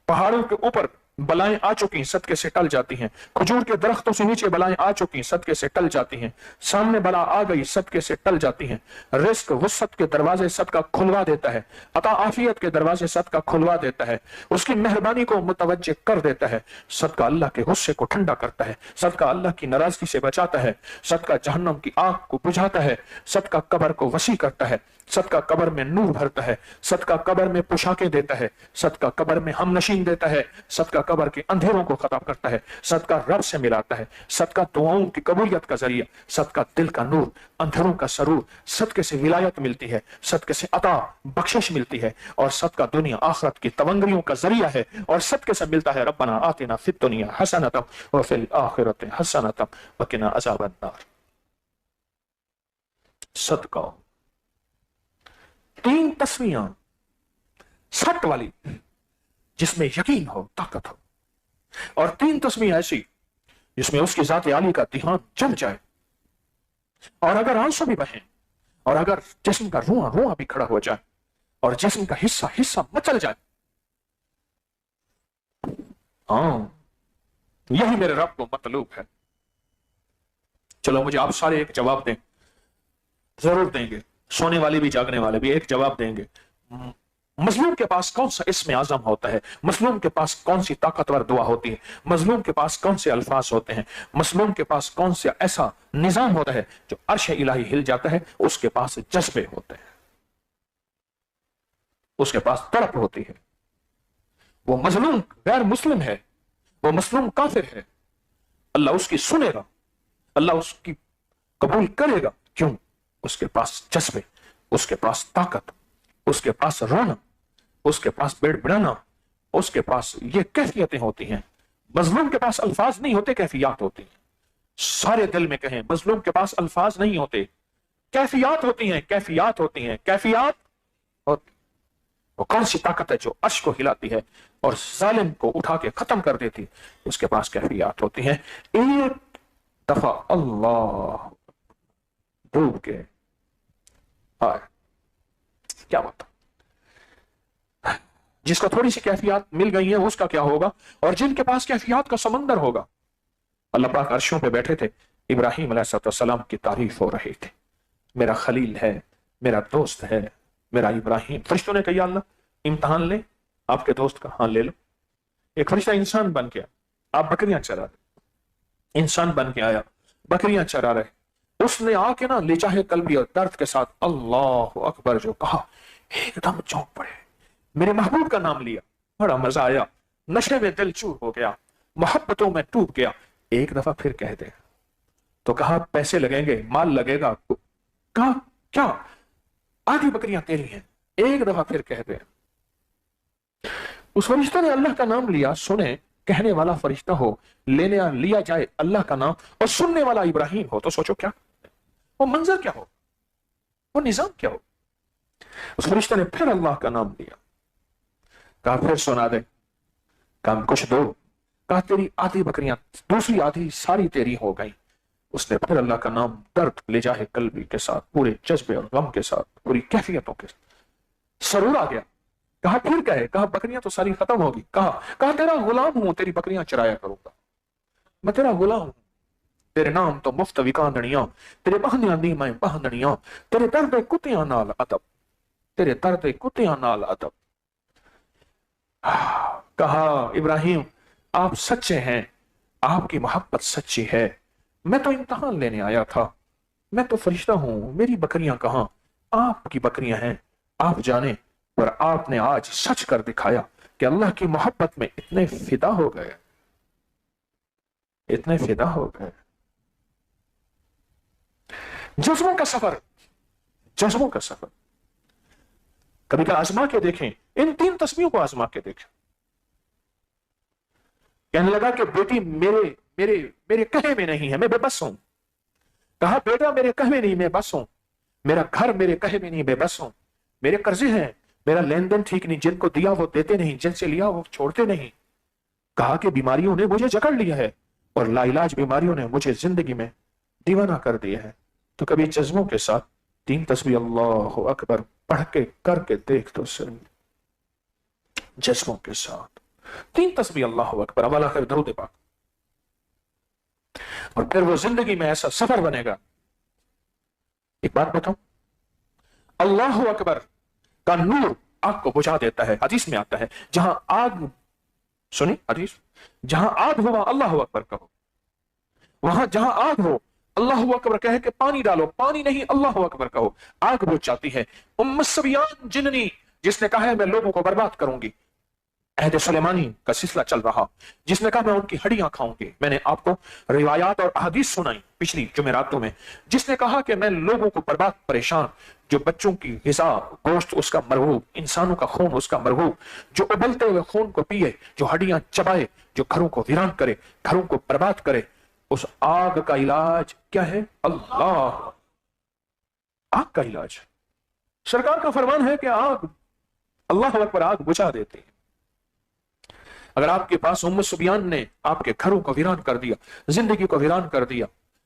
پہاڑوں کے اوپر بلائیں آ چکی صدقے سے ٹل جاتی ہیں، کھجور کے درختوں سے نیچے بلائیں آ چکی صدقے سے ٹل جاتی ہیں، سامنے بلا آ گئی صدقے سے ٹل جاتی ہیں. رزق وسعت کے دروازے صدقہ کھلوا دیتا ہے، عطا عافیت کے دروازے صدقہ کھلوا دیتا ہے، اس کی مہربانی کو متوجہ کر دیتا ہے. صدقہ اللہ کے غصے کو ٹھنڈا کرتا ہے، صدقہ اللہ کی ناراضگی سے بچاتا ہے، صدقہ جہنم کی آگ کو بجھاتا ہے، صدقہ قبر کو وسیع کرتا ہے، صدقہ قبر میں نور بھرتا ہے، صدقہ قبر میں پوشاکیں دیتا ہے، صدقہ قبر میں ہم نشین دیتا ہے، صدقہ قبر کے اندھیروں کو ختم کرتا ہے، صدقہ رب سے ملاتا ہے، صدقہ دعاؤں کی قبولیت کا ذریعہ، صدقہ دل کا نور، اندھیروں کا سرور. صدقے سے ولایت ملتی ہے، صدقے سے عطا بخشش ملتی ہے، اور صدقہ دنیا آخرت کی تونگریوں کا ذریعہ ہے. اور صدقے سے ملتا ہے ربنا آتنا فی الدنیا حسنۃ وفی الآخرۃ حسنۃ وقنا عذاب النار. صدقہ 3 تسمیاں سٹ والی جس میں یقین ہو، طاقت ہو، اور 3 تسمیاں ایسی جس میں اس کی ذات عالی کا دھیان جم جائے، اور اگر آنسو بھی بہیں، اور اگر جسم کا رواں رواں بھی کھڑا ہو جائے، اور جسم کا حصہ حصہ مچل جائے. ہاں، یہی میرے رب کو مطلوب ہے. چلو مجھے آپ سارے ایک جواب دیں، ضرور دیں گے، سونے والے بھی جاگنے والے بھی ایک جواب دیں گے. مظلوم کے پاس کون سا اسم اعظم ہوتا ہے؟ مظلوم کے پاس کون سی طاقتور دعا ہوتی ہے؟ مظلوم کے پاس کون سے الفاظ ہوتے ہیں؟ مظلوم کے پاس کون سے ایسا نظام ہوتا ہے جو عرش الہی ہل جاتا ہے؟ اس کے پاس جذبے ہوتے ہیں، اس کے پاس تڑپ ہوتی ہے. وہ مظلوم غیر مسلم ہے، وہ مظلوم کافر ہے، اللہ اس کی سنے گا، اللہ اس کی قبول کرے گا. کیوں؟ اس کے پاس جذبے، اس کے پاس طاقت، اس کے پاس رونا، اس کے پاس بیڑ بڑانا، اس کے پاس یہ کیفیتیں ہوتی ہیں. مظلوم کے پاس الفاظ نہیں ہوتے، کیفیات ہوتی ہیں. سارے دل میں کہیں، مظلوم کے پاس الفاظ نہیں ہوتے، کیفیات ہوتی ہیں، کیفیات ہوتی ہیں، کیفیات. اور وہ کون سی طاقت ہے جو عرش کو ہلاتی ہے اور ظالم کو اٹھا کے ختم کر دیتی؟ اس کے پاس کیفیات ہوتی ہیں. ایک دفعہ اللہ ڈوب گئے. کیا بتا جس کو تھوڑی سی کیفیات مل گئی ہیں اس کا کیا ہوگا, اور جن کے پاس کیفیات کا سمندر ہوگا. اللہ پاک عرشوں پہ بیٹھے تھے, ابراہیم علیہ السلام کی تعریف ہو رہی تھی, میرا خلیل ہے, میرا دوست ہے, میرا ابراہیم. فرشتوں نے کہا اللہ امتحان لے آپ کے دوست کا. ہاں لے لو. ایک فرشتہ انسان بن کے, آپ بکریاں چرا رہے, انسان بن کے آیا, بکریاں چرا رہے, اس نے آ کے نا لے چاہے قلبی اور درد کے ساتھ اللہ اکبر جو کہا, ایک دم چونک پڑے, میرے محبوب کا نام لیا, بڑا مزہ آیا, نشے میں دل چور ہو گیا, محبتوں میں ٹوٹ گیا. ایک دفعہ پھر کہہ دے تو کہا پیسے لگیں گے, مال لگے گا. کہا کیا, آدھی بکریاں تیری ہیں. ایک دفعہ پھر کہہ دے. اس فرشتہ نے اللہ کا نام لیا. سنے کہنے والا فرشتہ ہو, لینے لیا جائے اللہ کا نام, اور سننے والا ابراہیم ہو, تو سوچو کیا وہ منظر کیا ہو, وہ نظام کیا ہو. اس فرشتہ نے پھر اللہ کا نام لیا, کہا پھر سنا دے, کہا کچھ دو, کہا تیری آدھی بکریاں, دوسری آدھی ساری تیری ہو گئی. اس نے پھر اللہ کا نام درد لے جائے قلبی کے ساتھ, پورے جذبے اور غم کے ساتھ, پوری کیفیتوں کے ساتھ, سرور آ گیا. کہا پھر کہے, کہا بکریاں تو ساری ختم ہوگی. کہا تیرا غلام ہوں, تیری بکریاں چرایا کروں گا, میں تیرا غلام ہوں. تیرے نام تو مفت وکاندڑیاں, تیرے بہنیاں دی میں بہنڑیاں, تیرے درد کتیاں نال ادب, تیرے درد کتیاں نال ادب. کہا ابراہیم آپ سچے ہیں, آپ کی محبت سچی ہے, میں تو امتحان لینے آیا تھا, میں تو فرشتہ ہوں, میری بکریاں کہاں, آپ کی بکریاں ہیں, آپ جانے. پر آپ نے آج سچ کر دکھایا کہ اللہ کی محبت میں اتنے فدا ہو گئے, اتنے فدا ہو گئے. جذبوں کا سفر, جذبوں کا سفر. کبھی کہ آزما کے دیکھیں, ان 3 تسبیحوں کو آزما کے دیکھیں. کہنے لگا کہ بیٹی میرے میرے میرے کہے میں نہیں ہے, میں بے بس ہوں. کہا بیٹا میرے کہے میں نہیں, میں بس ہوں. میرا گھر میرے کہے میں نہیں, بے بس ہوں. میرے قرضے ہیں, میرا لین دین ٹھیک نہیں, جن کو دیا وہ دیتے نہیں, جن سے لیا وہ چھوڑتے نہیں. کہا کہ بیماریوں نے مجھے جکڑ لیا ہے, اور لا علاج بیماریوں نے مجھے زندگی میں دیوانہ کر دیا ہے. تو کبھی جذبوں کے ساتھ 3 تسبیح اللہ اکبر پڑھ کے کر کے دیکھ تو صحیح. جذبوں کے ساتھ 3 تسبیح اللہ اکبر, اولا خیر درود پاک, اور پھر وہ زندگی میں ایسا سفر بنے گا. ایک بات بتاؤں, اللہ اکبر کا نور آگ کو بجھا دیتا ہے. حدیث میں آتا ہے جہاں آگ, سنی حدیث, جہاں آگ ہوا اللہ اکبر کہو, وہاں جہاں آگ ہو اللہ اکبر کہے کہ پانی ڈالو, پانی نہیں اللہ اکبر کہو, آگ بجھ جاتی ہے. ام السبیان جننی, جس نے کہا ہے میں لوگوں کو برباد کروں گی, عہد سلیمانی کا سلسلہ چل رہا, جس نے کہا میں ان کی ہڈیاں کھاؤں گی. میں نے آپ کو روایات اور احادیث سنائی پچھلی جمعراتوں میں, جس نے کہا کہ میں لوگوں کو برباد پریشان, جو بچوں کی غذا گوشت اس کا مرغوب, انسانوں کا خون اس کا مرغوب, جو ابلتے ہوئے خون کو پیے, جو ہڈیاں چبائے, جو گھروں کو ویران کرے, گھروں کو برباد کرے. اس آگ کا علاج کیا ہے؟ اللہ. آگ کا علاج, سرکار کا فرمان ہے کہ آگ اللہ اکبر آگ بجھا دیتے ہیں. اگر آپ کے پاس ام سبیان نے آپ کے گھروں کو ویران کر دیا, زندگی کو ویران کر دیا,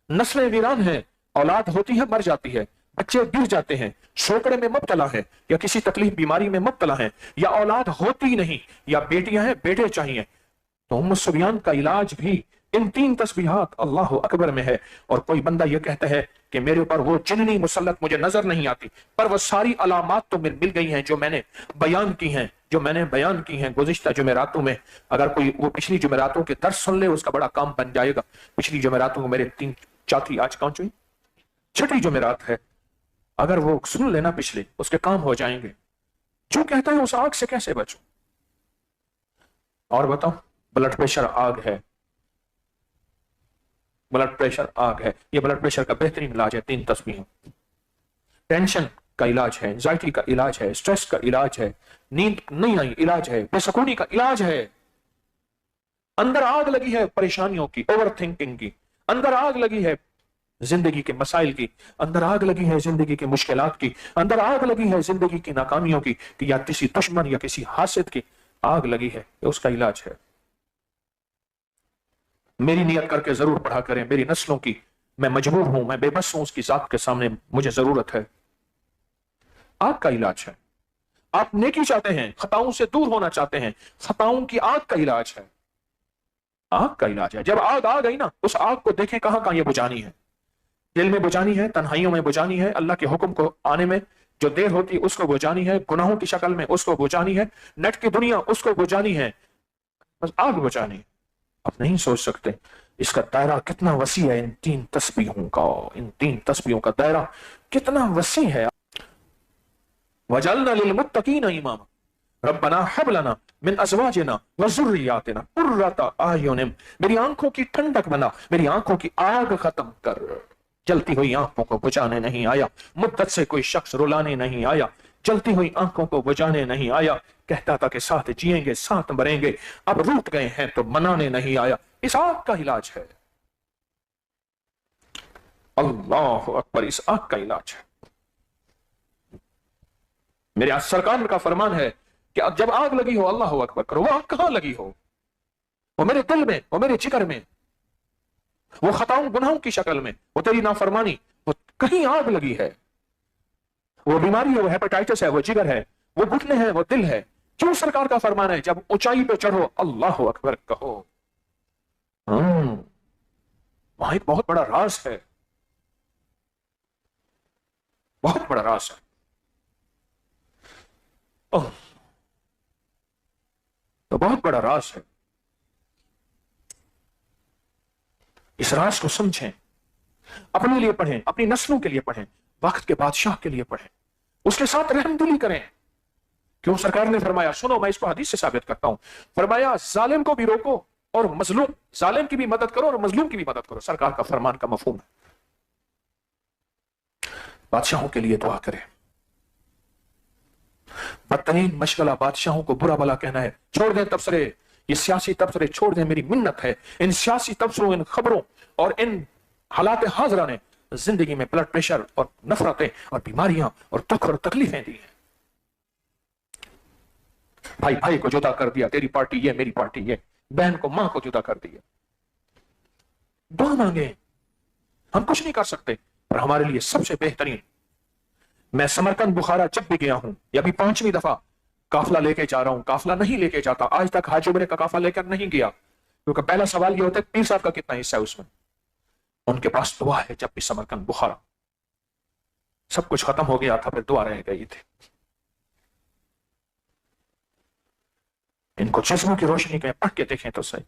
نسلیں ویران ہیں, اولاد ہوتی ہے مر جاتی ہے, بچے گر جاتے ہیں, شوکڑے میں مبتلا ہیں, یا کسی تکلیف بیماری میں مبتلا ہیں, یا اولاد ہوتی نہیں, یا بیٹیاں ہیں بیٹے چاہیے, تو ام سبیان کا علاج بھی ان 3 تسبیحات اللہ اکبر میں ہے. اور کوئی بندہ یہ کہتا ہے کہ میرے اوپر وہ جننی مسلط مجھے نظر نہیں آتی, پر وہ ساری علامات تو مل گئی ہیں جو میں نے بیان کی ہیں, جو میں نے بیان کی ہیں گزشتہ جمعراتوں میں. اگر کوئی وہ پچھلی جمعراتوں کے درس سن لے اس کا بڑا کام بن جائے گا. پچھلی جمعراتوں کو میرے 3 چوتھی, آج کون سی 6ٹھی جمعرات ہے, اگر وہ سن لینا پچھلے اس کے کام ہو جائیں گے. جو کہتا ہے اس آگ سے کیسے بچوں. اور بتاؤ, بلڈ پریشر آگ ہے, بلڈ پریشر آگ ہے. یہ بلڈ پریشر کا بہترین علاج ہے 3 تسبیح. ٹینشن کا علاج ہے, انزائٹی کا علاج ہے, سٹریس کا علاج ہے, نیند نہیں آئی علاج ہے, بے سکونی کا علاج ہے. اندر آگ لگی ہے پریشانیوں کی, اوور تھنکنگ کی, اندر آگ لگی ہے زندگی کے مسائل کی, اندر آگ لگی ہے زندگی کے مشکلات کی, اندر آگ لگی ہے زندگی کی ناکامیوں کی, کہ یا کسی دشمن یا کسی حاسد کی آگ لگی ہے, یہ اس کا علاج ہے. میری نیت کر کے ضرور پڑھا کریں، میری نسلوں کی میں مجبور ہوں، میں بے بس ہوں، اس کی ذات کے سامنے مجھے ضرورت ہے۔ آگ کا علاج ہے۔ آپ نیکی چاہتے ہیں، خطاؤں سے دور ہونا چاہتے ہیں، خطاؤں کی آگ کا علاج ہے۔ آگ کا علاج ہے۔ جب آگ آ گئی نا، اس آگ کو دیکھیں کہاں کہاں یہ بجھانی ہے۔ دل میں بجھانی ہے، تنہائیوں میں بجھانی ہے، اللہ کے حکم کو آنے میں جو دیر ہوتی ہے اس کو بجھانی ہے، گناہوں کی شکل میں اس کو بجھانی ہے، نیٹ کی دنیا اس کو بجھانی ہے، بس آگ بجھانی ہے۔ آپ نہیں سوچ سکتے اس کا دائرہ کتنا وسیع ہے، ان تین تسبیحوں کا دائرہ کتنا وسیع ہے۔ وَجَعَلْنَا لِلْمُتَّقِينَ إِمَامًا رَبَّنَا هَبْ لَنَا مِنْ أَزْوَاجِنَا وَذُرِّيَّاتِنَا قُرَّةَ أَعْيُنٍ، میری آنکھوں کی ٹھنڈک بنا، میری آنکھوں کی آگ ختم کر۔ جلتی ہوئی آنکھوں کو بجھانے نہیں آیا، مدت سے کوئی شخص رلانے نہیں آیا، جلتی ہوئی آنکھوں کو بجھانے نہیں آیا، کہتا تھا کہ ساتھ جئیں گے، ساتھ مریں گے، اب روٹ گئے ہیں تو منانے نہیں آیا۔ اس آگ کا علاج ہے۔ اللہ اکبر، اس آگ کا علاج ہے۔ میرے سرکار کا فرمان ہے کہ جب آگ لگی ہو اللہ اکبر کرو۔ وہ آگ کہاں لگی ہو؟ وہ میرے دل میں، وہ میرے جگر میں، وہ خطاؤں گناہوں کی شکل میں، وہ تیری نافرمانی، وہ کہیں آگ لگی ہے۔ وہ بیماری ہے، وہ ہیپاٹائٹس ہے، وہ جگر ہے، وہ گھٹنے ہیں، وہ دل ہے۔ کیوں سرکار کا فرمان ہے جب اونچائی پہ چڑھو اللہ اکبر کہو؟ وہاں ایک بہت بڑا راز ہے، بہت بڑا راز ہے۔ تو بہت بڑا راز ہے، اس راز کو سمجھیں، اپنے لیے پڑھیں، اپنی نسلوں کے لیے پڑھیں، وقت کے بادشاہ کے لیے پڑھیں، اس کے ساتھ رحم دلی کریں۔ کیوں سرکار نے فرمایا، سنو میں اس کو حدیث سے ثابت کرتا ہوں، فرمایا ظالم کو بھی روکو اور مظلوم، ظالم کی بھی مدد کرو اور مظلوم کی بھی مدد کرو۔ سرکار کا فرمان کا مفہوم ہے۔ بادشاہوں کے لیے دعا کریں۔ بدترین مشغلہ بادشاہوں کو برا بلا کہنا ہے۔ چھوڑ دیں تبصرے، یہ سیاسی تبصرے چھوڑ دیں، میری منت ہے۔ ان سیاسی تبصروں، ان خبروں اور ان حالات حاضرہ نے زندگی میں بلڈ پریشر اور نفرتیں اور بیماریاں اور دکھ اور تکلیفیں دی ہیں۔ بھائی بھائی کو جدا کر دیا، تیری پارٹی یہ، میری پارٹی یہ، بہن کو ماں کو جدا کر دیا۔ دعا مانگیں، ہم کچھ نہیں کر سکتے، پر ہمارے لیے سب سے بہترین، میں سمرقند بخارا جب بھی گیا ہوں، یہ ابھی 5ویں دفعہ قافلہ لے کے جا رہا ہوں، قافلہ نہیں لے کے جاتا، آج تک حج عمرے کا قافلہ لے کر نہیں گیا، کیونکہ پہلا سوال یہ ہوتا ہے پیر صاحب کا کتنا حصہ ہے اس میں۔ ان کے پاس دعا ہے، جب بھی سمرقند بخارا، سب کچھ ختم ہو گیا تھا، پھر دعا رہ گئی تھی۔ ان کو جذبوں کی روشنی میں پڑھ کے دیکھیں تو صحیح۔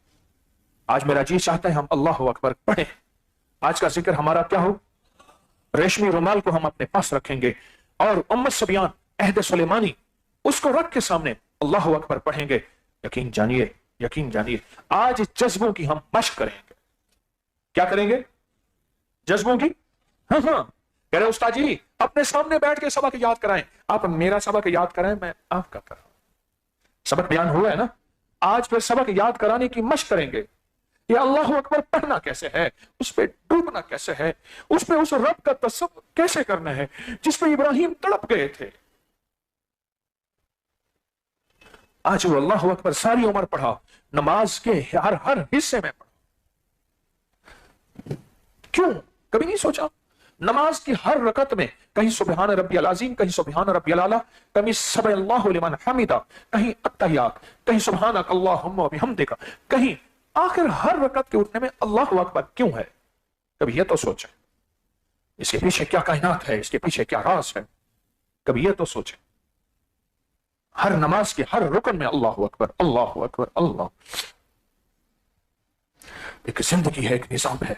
آج میرا جی چاہتا ہے ہم اللہ اکبر پڑھیں۔ آج کا ذکر ہمارا کیا ہو؟ ریشمی رومال کو ہم اپنے پاس رکھیں گے اور امت سبیان عہد سلیمانی اس کو رکھ کے سامنے اللہ اکبر پڑھیں گے۔ یقین جانیے، یقین جانیے، آج جذبوں کی ہم مشق کریں گے۔ کیا کریں گے؟ جذبوں کی۔ ہاں کہہ رہے استاد جی اپنے سامنے بیٹھ کے سبق یاد کرائیں۔ آپ میرا سبق یاد کرائیں، میں آپ کا کروں۔ سبق بیان ہوا ہے نا، آج پھر سبق یاد کرانے کی مشق کریں گے۔ یہ اللہ اکبر پڑھنا کیسے ہے، اس پہ ڈوبنا کیسے ہے، اس پہ اس رب کا تصور کیسے کرنا ہے جس پہ ابراہیم تڑپ گئے تھے۔ آج وہ اللہ اکبر ساری عمر پڑھا، نماز کے ہر حصے میں پڑھا۔ کیوں؟ کبھی نہیں سوچا؟ نماز کی ہر رکعت میں کہیں سبحان ربی العظیم، کہیں سبحان ربی الاعلی، کہیں سبح اللہ لمن حمدہ، کہیں التحیات، کہیں سبحانک اللہم و بحمدک، کہیں آخر ہر رکعت کے اٹھنے میں اللہ اکبر کیوں ہے؟ کبھی یہ تو سوچیں، اس کے پیچھے کیا کائنات ہے، اس کے پیچھے کیا راز ہے؟ کبھی یہ تو سوچیں۔ ہر نماز کے ہر رکن میں اللہ اکبر، اللہ اکبر، اللہ۔ ایک زندگی ہے، ایک نظام ہے،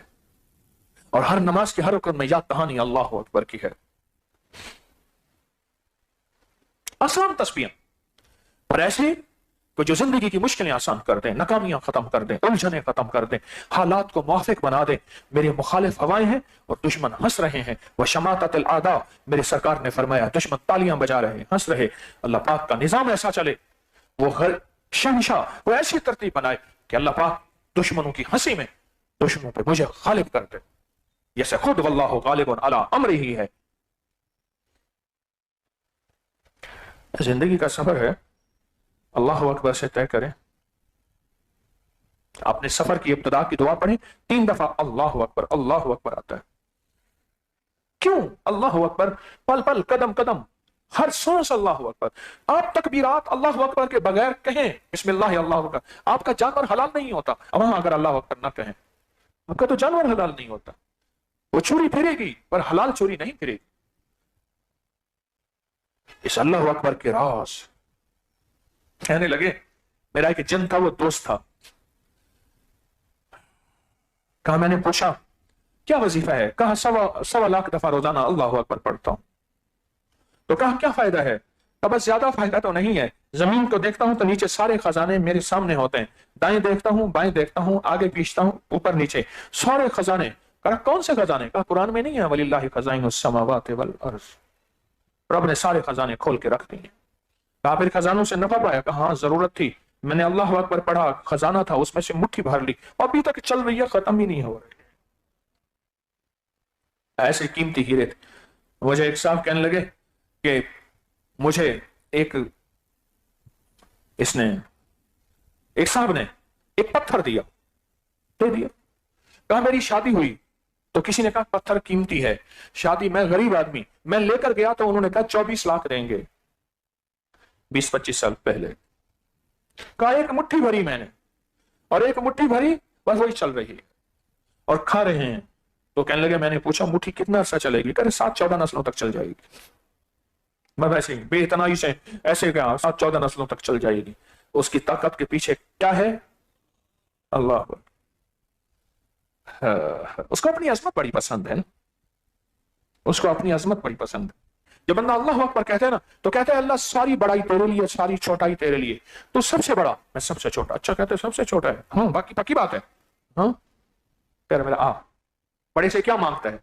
اور ہر نماز کے ہر رکن میں یاد کہانی اللہ اکبر کی ہے۔ آسان تسبیح، پر ایسے کہ جو زندگی کی مشکلیں آسان کر دیں، ناکامیاں ختم کر دیں، الجھنیں ختم کر دیں، حالات کو موافق بنا دیں۔ میرے مخالف ہوائیں ہیں اور دشمن ہنس رہے ہیں، وشماتت الاعداء، میرے سرکار نے فرمایا دشمن تالیاں بجا رہے ہیں، ہنس رہے۔ اللہ پاک کا نظام ایسا چلے، وہ شہنشاہ وہ ایسی ترتیب بنائے کہ اللہ پاک دشمنوں کی ہنسی میں دشمنوں پہ مجھے غالب کر دے، جیسے خود واللہ غالب علی امرہ ہی ہے۔ زندگی کا سفر ہے، اللہ اکبر سے طے کریں۔ آپ نے سفر کی ابتدا کی دعا پڑھی 3 دفعہ اللہ اکبر آتا ہے. کیوں اللہ اکبر؟ پل پل قدم قدم ہر سانس اللہ اکبر. آپ تکبیرات اللہ اکبر کے بغیر کہیں بسم اللہ اللہ اکبر، آپ کا جانور حلال نہیں ہوتا. وہاں اگر اللہ اکبر نہ کہیں آپ کا تو جانور حلال نہیں ہوتا. وہ چوری پھرے گی پر حلال چوری نہیں پھرے گی. اس اللہ اکبر کے راز کہنے لگے. میرا ایک جن تھا، وہ دوست تھا. کہا میں نے پوچھا کیا وظیفہ ہے؟ کہا 1.25 لاکھ دفعہ روزانہ اللہ اکبر پڑھتا ہوں. تو کہا کیا فائدہ ہے؟ بس زیادہ فائدہ تو نہیں ہے. زمین کو دیکھتا ہوں تو نیچے سارے خزانے میرے سامنے ہوتے ہیں. دائیں دیکھتا ہوں، بائیں دیکھتا ہوں، آگے پیچھتا ہوں، اوپر نیچے سارے خزانے. کہا کون سے خزانے؟ کہا قرآن میں نہیں ہے وَلِلَّهِ خَزَائِنُ السَّمَاوَاتِ وَالْأَرْضِ، رب نے سارے خزانے کھول کے رکھ دیے. کہا پھر خزانوں سے نفع پایا؟ کہا ہاں ضرورت تھی، میں نے اللہ اکبر پڑھا، خزانہ تھا اس میں سے مٹھی بھر لی، ابھی تک چل رہی ہے، ختم ہی نہیں ہو رہی. ایسے قیمتی ہیرے تھے. مجھے ایک صاحب کہنے لگے کہ مجھے ایک صاحب نے ایک پتھر دے دیا. کہا میری شادی ہوئی تو کسی نے کہا پتھر قیمتی ہے، شادی میں غریب آدمی، میں لے کر گیا تو انہوں نے کہا 24 لاکھ دیں گے 20-25 سال پہلے. کہا ایک مٹھی بھری میں نے، اور ایک مٹھی بھری بس وہی چل رہی ہے اور کھا رہے ہیں. تو کہنے لگے میں نے پوچھا مٹھی کتنا عرصہ چلے گی؟ کہہ رہے 7-14 نسلوں تک چل جائے گی. میں ویسے بے اتنائی سے ایسے کہا 7-14 نسلوں تک چل جائے گی. اس کی طاقت کے پیچھے کیا ہے؟ اللہ. اس کو اپنی عظمت بڑی پسند ہے نا، اس کو اپنی عظمت بڑی پسند ہے. جب بندہ اللہ اکبر کہتے ہیں نا تو کہتے ہیں اللہ ساری بڑائی تیرے لیے، ساری چھوٹائی تیرے لیے، تو سب سے بڑا میں سب سے چھوٹا. اچھا کہتے ہیں سب سے چھوٹا ہے؟ ہاں باقی پکی بات ہے. ہاں کہہ رہے میرا بڑے سے کیا مانگتا ہے؟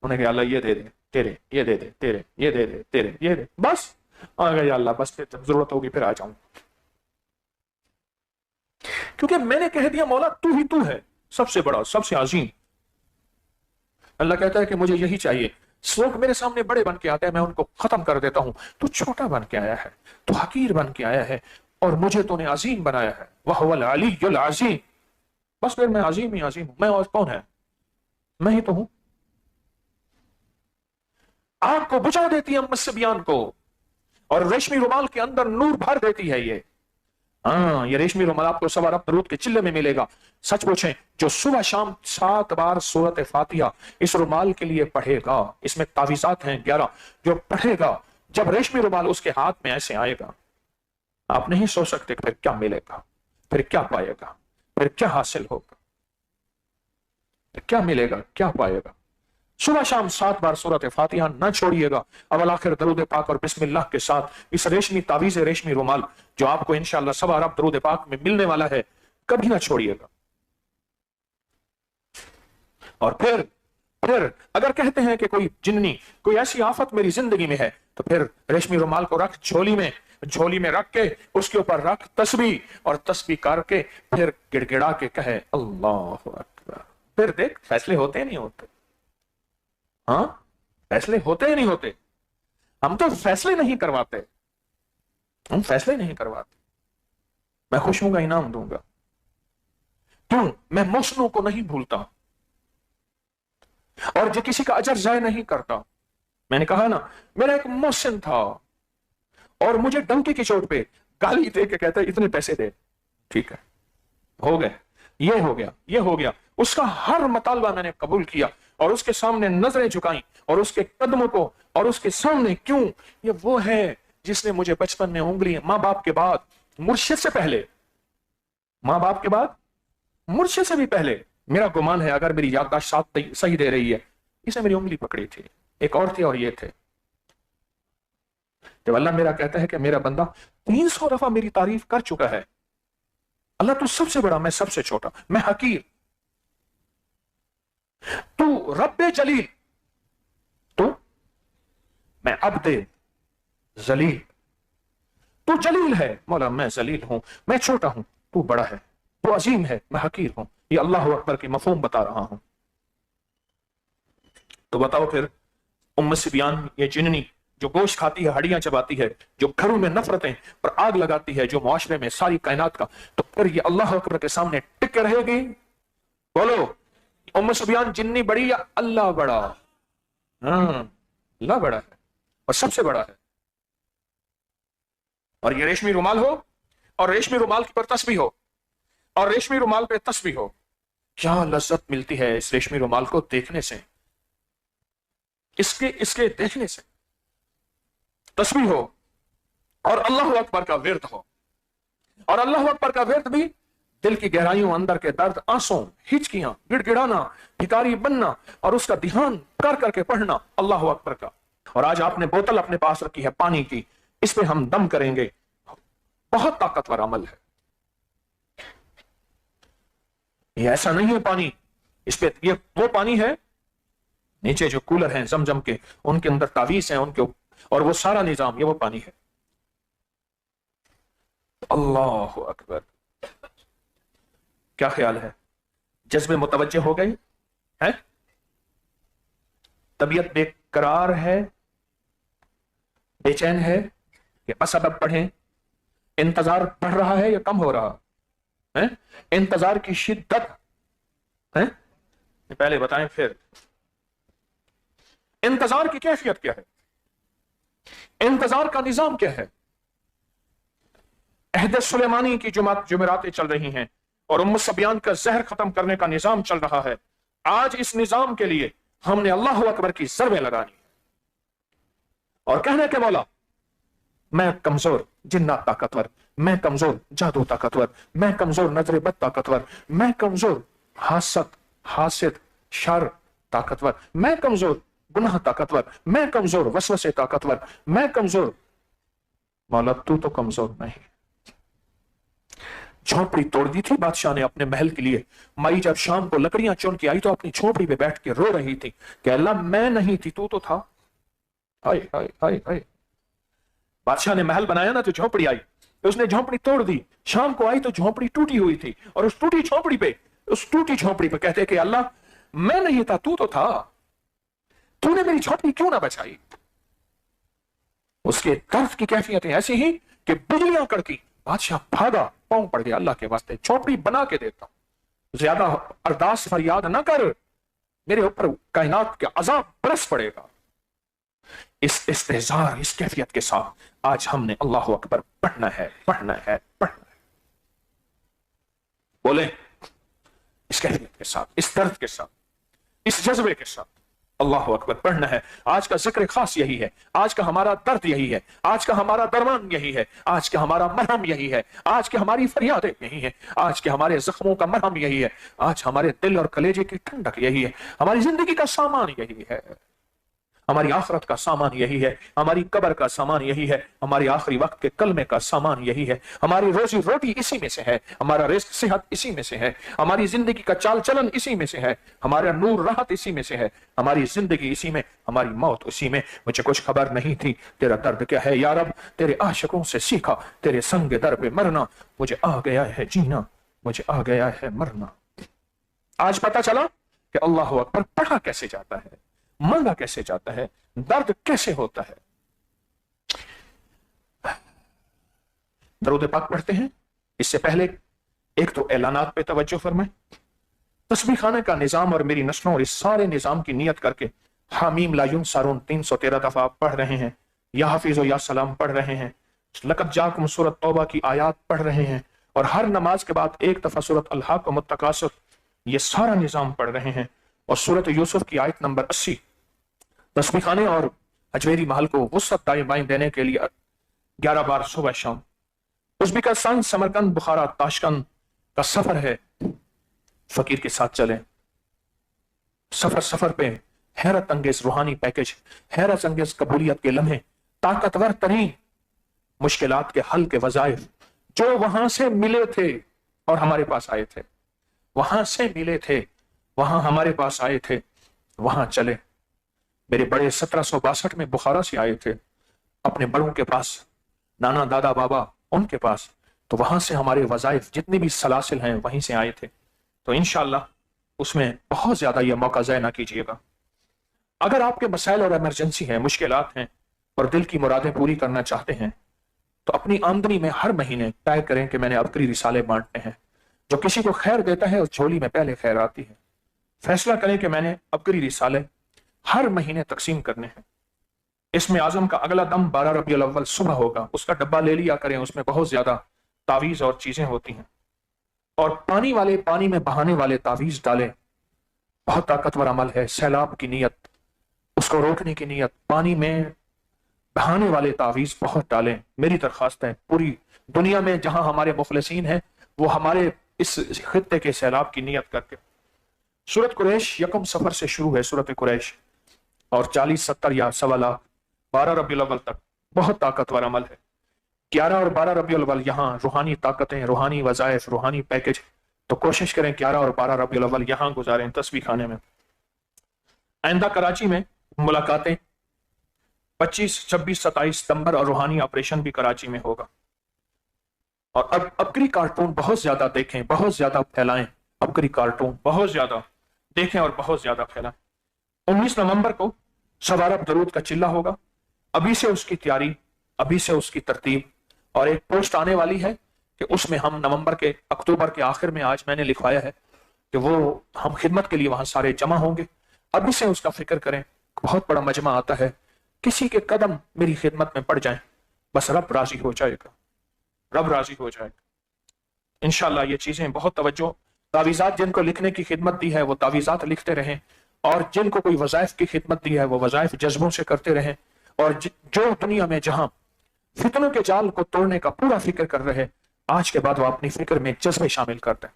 انہوں نے کہا اللہ یہ دے دے تیرے، یہ دے دے تیرے، یہ دے دے تیرے، یہ دے. بس آ گیا یا اللہ بس پھر جب ضرورت ہوگی پھر آ جاؤں، کیونکہ میں نے کہہ دیا مولا تو ہی تو ہے سب سے بڑا، سب سے عظیم. اللہ کہتا ہے کہ مجھے یہی چاہیے. لوگ میرے سامنے بڑے بن کے آتے ہیں، میں ان کو ختم کر دیتا ہوں. تو چھوٹا بن کے آیا ہے، تو حقیر بن کے آیا ہے، اور مجھے تو نے عظیم بنایا ہے. وَهُوَ الْعَلِيُّ الْعَظِيمُ. بس پھر میں عظیم ہی عظیم ہوں. میں اور کون ہے؟ میں ہی تو ہوں. آگ کو بجھا دیتی ہے مس بیان کو، اور ریشمی رومال کے اندر نور بھر دیتی ہے. یہ ریشمی رومال آپ کو 1.25 ارب درود کے چلے میں ملے گا. سچ پوچھیں جو صبح شام 7 بار سورت فاتحہ اس رومال کے لیے پڑھے گا، اس میں تعویذات ہیں 11، جو پڑھے گا جب ریشمی رومال اس کے ہاتھ میں ایسے آئے گا آپ نہیں سوچ سکتے پھر کیا ملے گا، پھر کیا پائے گا، پھر کیا حاصل ہوگا، کیا ملے گا، کیا پائے گا. صبح شام 7 بار سورت فاتحہ نہ چھوڑیے گا. اول آخر درود پاک اور بسم اللہ کے ساتھ اس ریشمی تعویذ ریشمی رومال جو آپ کو انشاءاللہ 1.25 ارب درود پاک میں ملنے والا ہے کبھی نہ چھوڑیے گا. اور پھر اگر کہتے ہیں کہ کوئی جننی کوئی ایسی آفت میری زندگی میں ہے تو پھر ریشمی رومال کو رکھ جھولی میں رکھ کے اس کے اوپر رکھ تسبیح، اور تسبیح کر کے پھر گڑ گڑا کے کہے اللہ اکبر. پھر دیکھ فیصلے ہوتے ہیں نہیں ہوتے. ہاں فیصلے ہوتے ہی نہیں ہوتے. ہم تو فیصلے نہیں کرواتے، ہم فیصلے نہیں کرواتے. میں خوشیوں کا انعام دوں گا. کیوں؟ میں محسنوں کو نہیں بھولتا اور جو کسی کا اجر ضائع نہیں کرتا. میں نے کہا نا میرا ایک محسن تھا اور مجھے ڈنکی کی چوٹ پہ گالی دے کے کہتا ہے اتنے پیسے دے. ٹھیک ہے ہو گئے، یہ ہو گیا، یہ ہو گیا. اس کا ہر مطالبہ میں نے قبول کیا اور اس کے سامنے نظریں جھکائیں اور اس کے قدموں کو اور اس کے سامنے. کیوں؟ یہ وہ ہے جس نے مجھے بچپن میں انگلی ماں باپ کے بعد مرشد سے پہلے، ماں باپ کے بعد مرشد سے بھی پہلے، میرا گمان ہے اگر میری یادداشت صحیح دے رہی ہے، اسے میری انگلی پکڑی تھی. ایک اور تھے اور یہ تھے. جب اللہ میرا کہتا ہے کہ میرا بندہ 300 دفعہ میری تعریف کر چکا ہے، اللہ تو سب سے بڑا، میں سب سے چھوٹا، میں حقیر، تو رب جلیل، تو میں عبد ذلیل. تو جلیل ہے مولا، میں ذلیل ہوں، میں چھوٹا ہوں، تو بڑا ہے، تو عظیم ہے، میں حقیر ہوں. یہ اللہ اکبر کی مفہوم بتا رہا ہوں. تو بتاؤ پھر ام سبیان یہ جننی جو گوشت کھاتی ہے، ہڈیاں چباتی ہے، جو گھروں میں نفرتیں پر آگ لگاتی ہے، جو معاشرے میں ساری کائنات کا، تو پھر یہ اللہ اکبر کے سامنے ٹک کے رہے گی؟ بولو، ام سفیان جنی بڑی یا اللہ بڑا؟ ہاں، اللہ بڑا ہے اور سب سے بڑا ہے. اور یہ ریشمی رومال ہو، اور ریشمی رومال پر تسبیح ہو، اور ریشمی رومال پہ تسبیح ہو. کیا لذت ملتی ہے اس ریشمی رومال کو دیکھنے سے، اس کے دیکھنے سے. تسبیح ہو اور اللہ اکبر کا ورد ہو، اور اللہ اکبر کا ورد بھی دل کی گہرائیوں، اندر کے درد، آنسوں، ہچکیاں، گڑ گڑانا، بھکاری بننا، اور اس کا دھیان کر کر کے پڑھنا اللہ اکبر کا. اور آج آپ نے بوتل اپنے پاس رکھی ہے پانی کی، اس پہ ہم دم کریں گے. بہت طاقتور عمل ہے یہ، ایسا نہیں ہے پانی اس پہ، یہ وہ پانی ہے. نیچے جو کولر ہیں زمزم کے، ان کے اندر تعویذ ہیں ان کے، اور وہ سارا نظام یہ وہ پانی ہے. اللہ اکبر. کیا خیال ہے؟ جذبے متوجہ ہو گئے ہیں؟ طبیعت بے قرار ہے، بے چین ہے کہ اسبب پڑھیں؟ انتظار بڑھ رہا ہے یا کم ہو رہا ہے؟ انتظار کی شدت ہے؟ پہلے بتائیں پھر انتظار کی کیفیت کیا ہے، انتظار کا نظام کیا ہے. عہد سلیمانی کی جمعراتیں چل رہی ہیں اور ام سفیان کا زہر ختم کرنے کا نظام چل رہا ہے. آج اس نظام کے لیے ہم نے اللہ اکبر کی ضربیں لگانی اور کہنے کے مولا میں کمزور جنات طاقتور، میں کمزور جادو طاقتور، میں کمزور نظر بد طاقتور، میں کمزور حاسد شر طاقتور، میں کمزور گناہ طاقتور، میں کمزور وسوسے طاقتور، میں کمزور. مولا تو کمزور نہیں. جھونپڑی توڑ دی تھی بادشاہ نے اپنے محل کے لیے. مائی جب شام کو لکڑیاں چن کے آئی تو اپنی جھونپڑی پہ بیٹھ کے رو رہی تھی کہ اللہ میں نہیں تھی تو تھا. ہائے ہائے ہائے ہائے. بادشاہ نے محل بنایا نا تو جھونپڑی آئی، اس نے جھونپڑی توڑ دی. شام کو آئی تو جھونپڑی ٹوٹی ہوئی تھی، اور اس ٹوٹی جھونپڑی پہ کہتے کہ اللہ میں نہیں تھا تو تھا، تو نے میری جھونپڑی کیوں نہ بچائی. اس کے درد کی کیفیتیں ایسی ہی کہ بجلیاں کڑکی. بادشاہ بھاگا، پاؤں پڑ گیا، اللہ کے واسطے جھونپڑی بنا کے دیتا ہوں، زیادہ ارداس فریاد نہ کر، میرے اوپر کائنات کے عذاب برس پڑے گا. اس استحزار، اس کیفیت کے ساتھ آج ہم نے اللہ اکبر پڑھنا ہے، پڑھنا ہے، پڑھنا ہے. بولے اس کیفیت کے ساتھ، اس درد کے ساتھ، اس جذبے کے ساتھ اللہ اکبر پڑھنا ہے. آج کا ذکر خاص یہی ہے، آج کا ہمارا درد یہی ہے، آج کا ہمارا درمان یہی ہے، آج کا ہمارا مرہم یہی ہے، آج کی ہماری فریادیں یہی ہیں، آج کے ہمارے زخموں کا مرہم یہی ہے، آج ہمارے دل اور کلیجے کی ٹھنڈک یہی ہے، ہماری زندگی کا سامان یہی ہے، ہماری آخرت کا سامان یہی ہے، ہماری قبر کا سامان یہی ہے، ہماری آخری وقت کے کلمے کا سامان یہی ہے، ہماری روزی روٹی اسی میں سے ہے، ہمارا رزق صحت اسی میں سے ہے، ہماری زندگی کا چال چلن اسی میں سے ہے، ہمارا نور راحت اسی میں سے ہے، ہماری زندگی اسی میں، ہماری موت اسی میں. مجھے کچھ خبر نہیں تھی تیرا درد کیا ہے یا رب، تیرے عاشقوں سے سیکھا تیرے سنگ در پہ مرنا، مجھے آ گیا ہے جینا، مجھے آ گیا ہے مرنا. آج پتا چلا کہ اللہ اکبر پڑھا کیسے جاتا ہے، مانگا کیسے جاتا ہے، درد کیسے ہوتا ہے. درود پاک پڑھتے ہیں. اس سے پہلے ایک تو اعلانات پہ توجہ فرمائیں. تسبیح خانے کا نظام اور میری نسلوں اور اس سارے نظام کی نیت کر کے حامیم لا ینصرون 313 دفعہ پڑھ رہے ہیں، یا حافظ و یا سلام پڑھ رہے ہیں، لقد جاکم سورۃ توبہ کی آیات پڑھ رہے ہیں، اور ہر نماز کے بعد ایک دفعہ سورۃ الحاقم التکاثر، یہ سارا نظام پڑھ رہے ہیں، اور سورۃ یوسف کی آیت نمبر 80. تسبیح خانے اور اجمیری محل کو وسعت دائیں بائیں دینے کے لیے 11 بار صبح شام. ازبکستان، سمرقند، بخارا، تاشکند کا سفر ہے، فقیر کے ساتھ چلیں. سفر پہ حیرت انگیز روحانی پیکج، حیرت انگیز قبولیت کے لمحے، طاقتور ترین مشکلات کے حل کے وظائف جو وہاں سے ملے تھے اور ہمارے پاس آئے تھے، وہاں سے ملے تھے، وہاں ہمارے پاس آئے تھے، وہاں چلے. میرے بڑے 1762 میں بخارا سے آئے تھے، اپنے بڑوں کے پاس، نانا دادا بابا ان کے پاس، تو وہاں سے ہمارے وظائف جتنی بھی سلاسل ہیں وہیں سے آئے تھے. تو انشاءاللہ اس میں بہت زیادہ یہ موقع ضائع نہ کیجیے گا. اگر آپ کے مسائل اور ایمرجنسی ہیں، مشکلات ہیں، اور دل کی مرادیں پوری کرنا چاہتے ہیں تو اپنی آمدنی میں ہر مہینے طے کریں کہ میں نے ابکری رسالے بانٹنے ہیں. جو کسی کو خیر دیتا ہے اس جھولی میں پہلے خیر آتی ہے. فیصلہ کریں کہ میں نے ابکری رسالے ہر مہینے تقسیم کرنے ہیں. اس میں اعظم کا اگلا دم 12 ربیع الاول صبح ہوگا. اس کا ڈبہ لے لیا کریں, اس میں بہت زیادہ تعویذ اور چیزیں ہوتی ہیں. اور پانی والے پانی میں بہانے والے تعویذ ڈالیں. بہت طاقتور عمل ہے. سیلاب کی نیت, اس کو روکنے کی نیت, پانی میں بہانے والے تعویذ بہت ڈالیں. میری درخواست ہے پوری دنیا میں جہاں ہمارے مخلصین ہیں وہ ہمارے اس خطے کے سیلاب کی نیت کر کے. سورت قریش یکم سفر سے شروع ہے. سورت قریش اور 40 70 یا 1.25 لاکھ 12 ربیع الاول تک بہت طاقتور عمل ہے. 11 اور 12 ربیع الاول یہاں روحانی طاقتیں, روحانی وظائف, روحانی پیکج. تو کوشش کریں 11 اور 12 ربیع الاول یہاں گزاریں تسبیح خانے میں. آئندہ کراچی میں ملاقاتیں 25 26 27 ستمبر اور روحانی آپریشن بھی کراچی میں ہوگا. اور اب ابکری کارٹون بہت زیادہ دیکھیں, بہت زیادہ پھیلائیں. ابکری کارٹون بہت زیادہ دیکھیں اور بہت زیادہ پھیلائیں. 19 نومبر کو سوارب درود کا چلہ ہوگا. ابھی سے اس کی تیاری, ابھی سے اس کی ترتیب. اور ایک پوسٹ آنے والی ہے کہ اس میں ہم اکتوبر کے آخر میں, آج میں نے لکھوایا ہے کہ وہ ہم خدمت کے لیے وہاں سارے جمع ہوں گے. ابھی سے اس کا فکر کریں. بہت بڑا مجمع آتا ہے, کسی کے قدم میری خدمت میں پڑ جائیں, بس رب راضی ہو جائے گا, رب راضی ہو جائے گا انشاءاللہ. یہ چیزیں بہت توجہ. تعویذات جن کو لکھنے کی خدمت دی ہے وہ تعویذات لکھتے رہیں, اور جن کو کوئی وظائف کی خدمت دی ہے وہ وظائف جذبوں سے کرتے رہیں. اور جو دنیا میں جہاں فتنوں کے جال کو توڑنے کا پورا فکر کر رہے, آج کے بعد وہ اپنی فکر میں جذبے شامل کر دیں.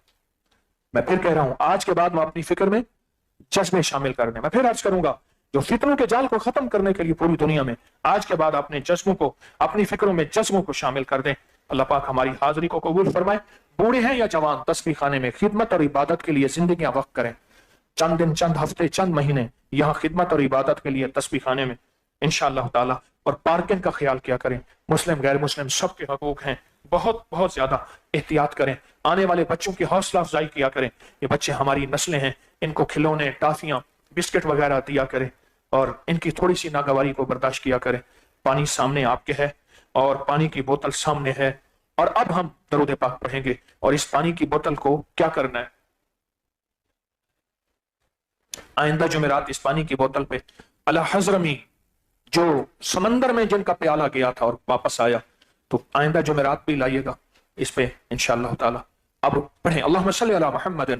میں پھر کہہ رہا ہوں, آج کے بعد وہ اپنی فکر میں جذبے شامل کر دیں. میں پھر عرض کروں گا, جو فتنوں کے جال کو ختم کرنے کے لیے پوری دنیا میں آج کے بعد اپنے جذبوں کو, اپنی فکروں میں جذبوں کو شامل کر دیں. اللہ پاک ہماری حاضری کو قبول فرمائے. بوڑھے ہیں یا جوان, تسبیح خانے میں خدمت اور عبادت کے لیے زندگیاں وقف کریں. چند دن, چند ہفتے, چند مہینے یہاں خدمت اور عبادت کے لیے تسبیح خانے میں انشاءاللہ تعالی. اور پارکنگ کا خیال کیا کریں. مسلم غیر مسلم سب کے حقوق ہیں. بہت بہت زیادہ احتیاط کریں. آنے والے بچوں کی حوصلہ افزائی کیا کریں. یہ بچے ہماری نسلیں ہیں, ان کو کھلونے, ٹافیاں, بسکٹ وغیرہ دیا کریں اور ان کی تھوڑی سی ناگواری کو برداشت کیا کریں. پانی سامنے آپ کے ہے اور پانی کی بوتل سامنے ہے. اور اب ہم درود پاک پڑھیں گے. اور اس پانی کی بوتل کو کیا کرنا ہے, آئندہ جمعرات اس پانی کی بوتل پہ الحضرمی جو سمندر میں جن کا پیالہ گیا تھا اور واپس آیا, تو آئندہ جمعرات بھی لائیے گا اس پہ انشاءاللہ تعالی. اب پڑھیں اللہم صلی علی محمد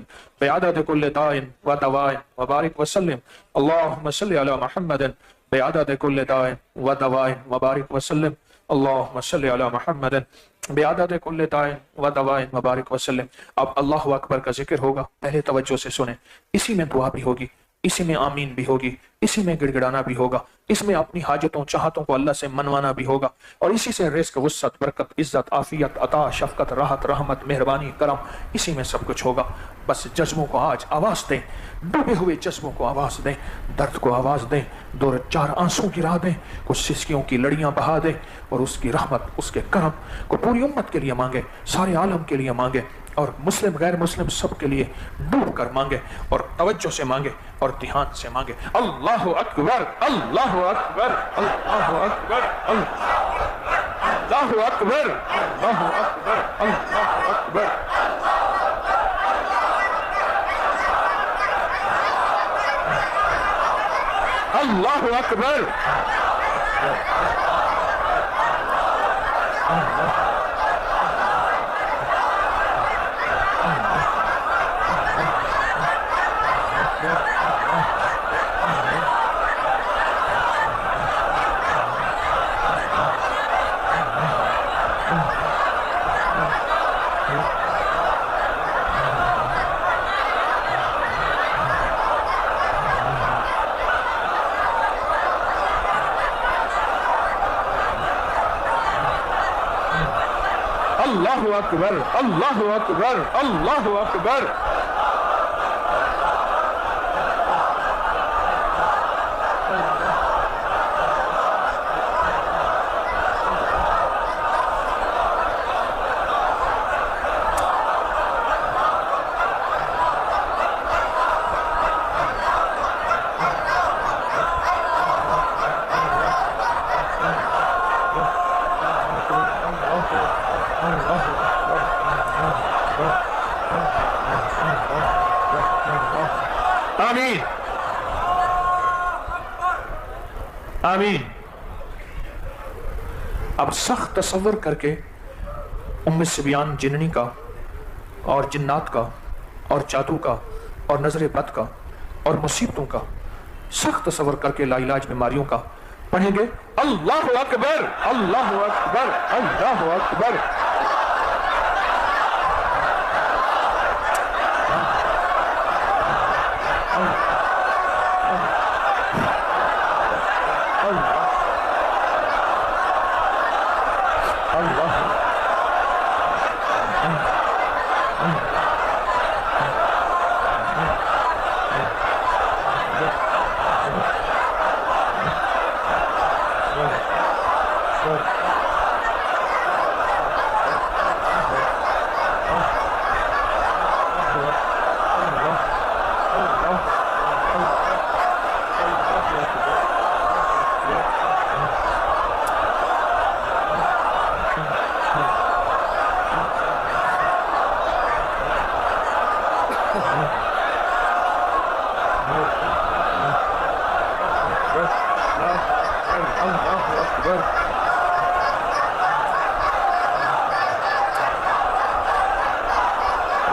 بعدد کل داء و دواء وبارک وسلم. اللہم صلی علی محمد بعدد کل داء و دواء وبارک وسلم. اللہم صلی علی محمد بعدد کل داء و دواء وبارک وسلم. اب اللہ اکبر کا ذکر ہوگا, پہلے توجہ سے سنیں. اسی میں دعا بھی ہوگی, اسی میں آمین بھی ہوگی, اسی میں گڑ گڑانا بھی ہوگا, اس میں اپنی حاجتوں چاہتوں کو اللہ سے منوانا بھی ہوگا, اور اسی سے رزق, وسعت, برکت, عزت, عافیت, عطا, شفقت, راحت, رحمت, مہربانی, کرم, اسی میں سب کچھ ہوگا. بس جذبوں کو آج آواز دیں, ڈوبے ہوئے جذبوں کو آواز دیں, درد کو آواز دیں, 2-4 آنسو گرا دیں, کچھ سسکیوں کی لڑیاں بہا دیں, اور اس کی رحمت, اس کے کرم کو پوری امت کے لیے مانگے, سارے عالم کے لیے مانگے, اور مسلم غیر مسلم سب کے لیے ڈوب کر مانگے, اور توجہ سے مانگے, اور دھیان سے مانگے. اللہ اکبر, اللہ اکبر, اللہ اکبر, اللہ اکبر, اللہ اکبر, اللہ اکبر. اللہ اکبر. اللہ اکبر, اللہ اکبر, اللہ اکبر. آمین۔ اب سخت تصور کر کے ام صبیان جننی کا اور جنات کا اور جادو کا اور نظر بد کا اور مصیبتوں کا سخت تصور کر کے لا علاج بیماریوں کا پڑھیں گے اللہ اکبر اللہ اکبر اللہ اکبر۔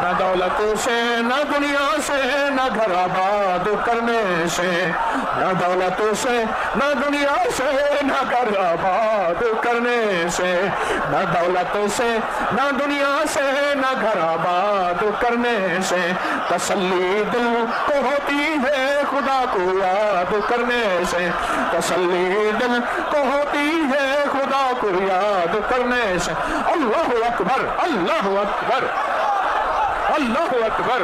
نہ دولت سے نہ دنیا سے نہ گھر آباد کرنے سے، نہ دولت سے نہ دنیا سے نہ گھر آباد کرنے سے، نہ دولت سے نہ دنیا سے نہ گھر آباد کرنے سے، تسلی دل کو ہوتی ہے خدا کو یاد کرنے سے، تسلی دل کو ہوتی ہے خدا کو یاد کرنے سے۔ اللہ اکبر اللہ اکبر اللہ اکبر۔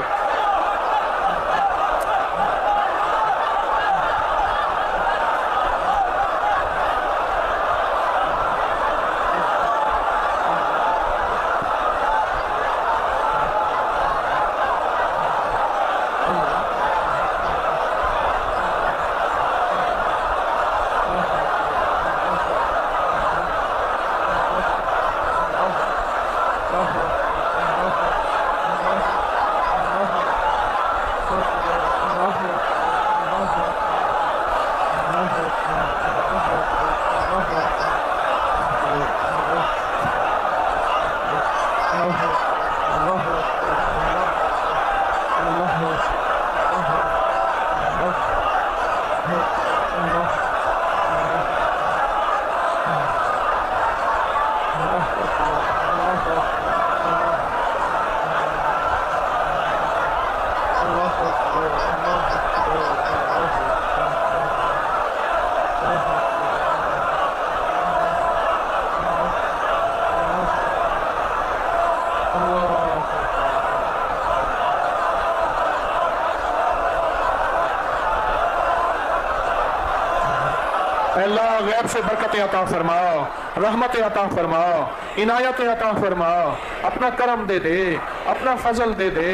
اللہ غیب سے برکت عطا فرماؤ، رحمت عطا فرماؤ، عنایت عطا فرماؤ، اپنا کرم دے دے، اپنا فضل دے دے،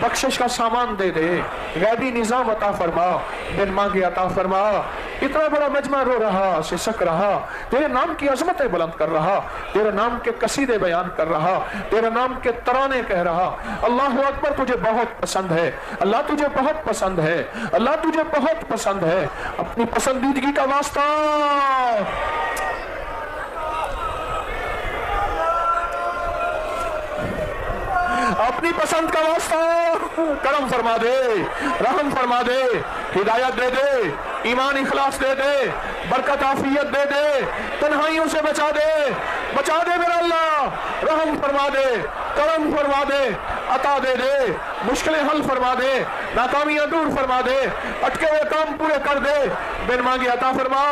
بخشش کا سامان دے دے، غیبی نظام عطا فرماؤ، بن مانگے عطا فرماؤ۔ اتنا بڑا مجمع رو رہا، سسک رہا، تیرے نام کی عظمتیں بلند کر رہا، تیرے نام کے قصیدے بیان کر رہا، تیرے نام کے ترانے کہہ رہا۔ اللہ اکبر، تجھے بہت پسند ہے، اللہ تجھے بہت پسند ہے، اللہ تجھے بہت پسند ہے۔ اپنی پسندیدگی کا واسطہ اپنی پسند کا واسطہ کرم فرما دے، رحم فرما دے، ہدایت دے دے، ایمان اخلاص دے دے، برکت عافیت دے دے، تنہائیوں سے بچا دے میرا اللہ، رحم فرما دے، کرم فرما دے، عطا دے دے، مشکلیں حل فرما دے، ناکامیاں دور فرما دے، اٹکے ہوئے کام پورے کر دے، بن مانگے عطا فرما،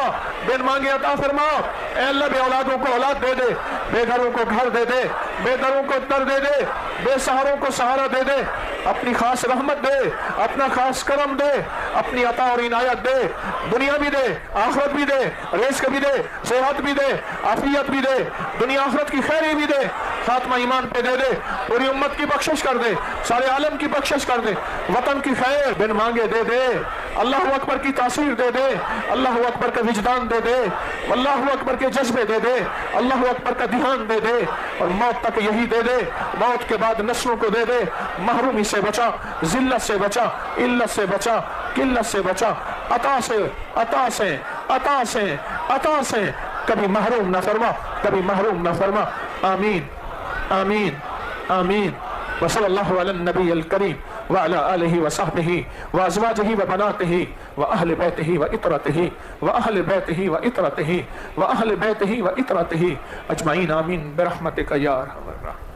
بن مانگے عطا فرما۔ اے اللہ، بے اولادوں کو اولاد دے دے، بے گھروں کو گھر دے دے، بے دروں کو در دے دے، بے سہاروں کو سہارا دے دے، اپنی خاص رحمت دے، اپنا خاص کرم دے، اپنی عطا اور عنایت دے، دنیا بھی دے، آخرت بھی دے، رزق بھی دے، صحت بھی دے، عافیت بھی دے، دنیا آخرت کی خیری بھی دے، خاتمہ ایمان پہ دے دے، پوری امت کی بخشش کر دے، سارے عالم کی بخشش کر دے، وطن کی خیر بن مانگے دے دے، اللہ اکبر کی تاثیر دے دے، اللہ اکبر کا وجدان دے دے، اللہ اکبر کے جذبے دے دے، اللہ اکبر کا دھیان دے دے، اور موت تک یہی دے دے، موت کے بعد نسلوں کو دے دے، محرومی سے بچا، ذلت سے بچا، علت سے بچا، قلت سے بچا، عطا سے عطا سے کبھی محروم نہ فرما، کبھی محروم نہ فرما، آمین آمین آمین۔ وصلی اللہ علی النبی الکریم وعلی آلہ وصحبہ وازواجہ وبناتہ واہل بیتہ وعطرتہ واہل بیتہ وعطرتہ واہل بیتہ وعطرتہ اجمعین، آمین برحمتک یا ارحم الراحمین۔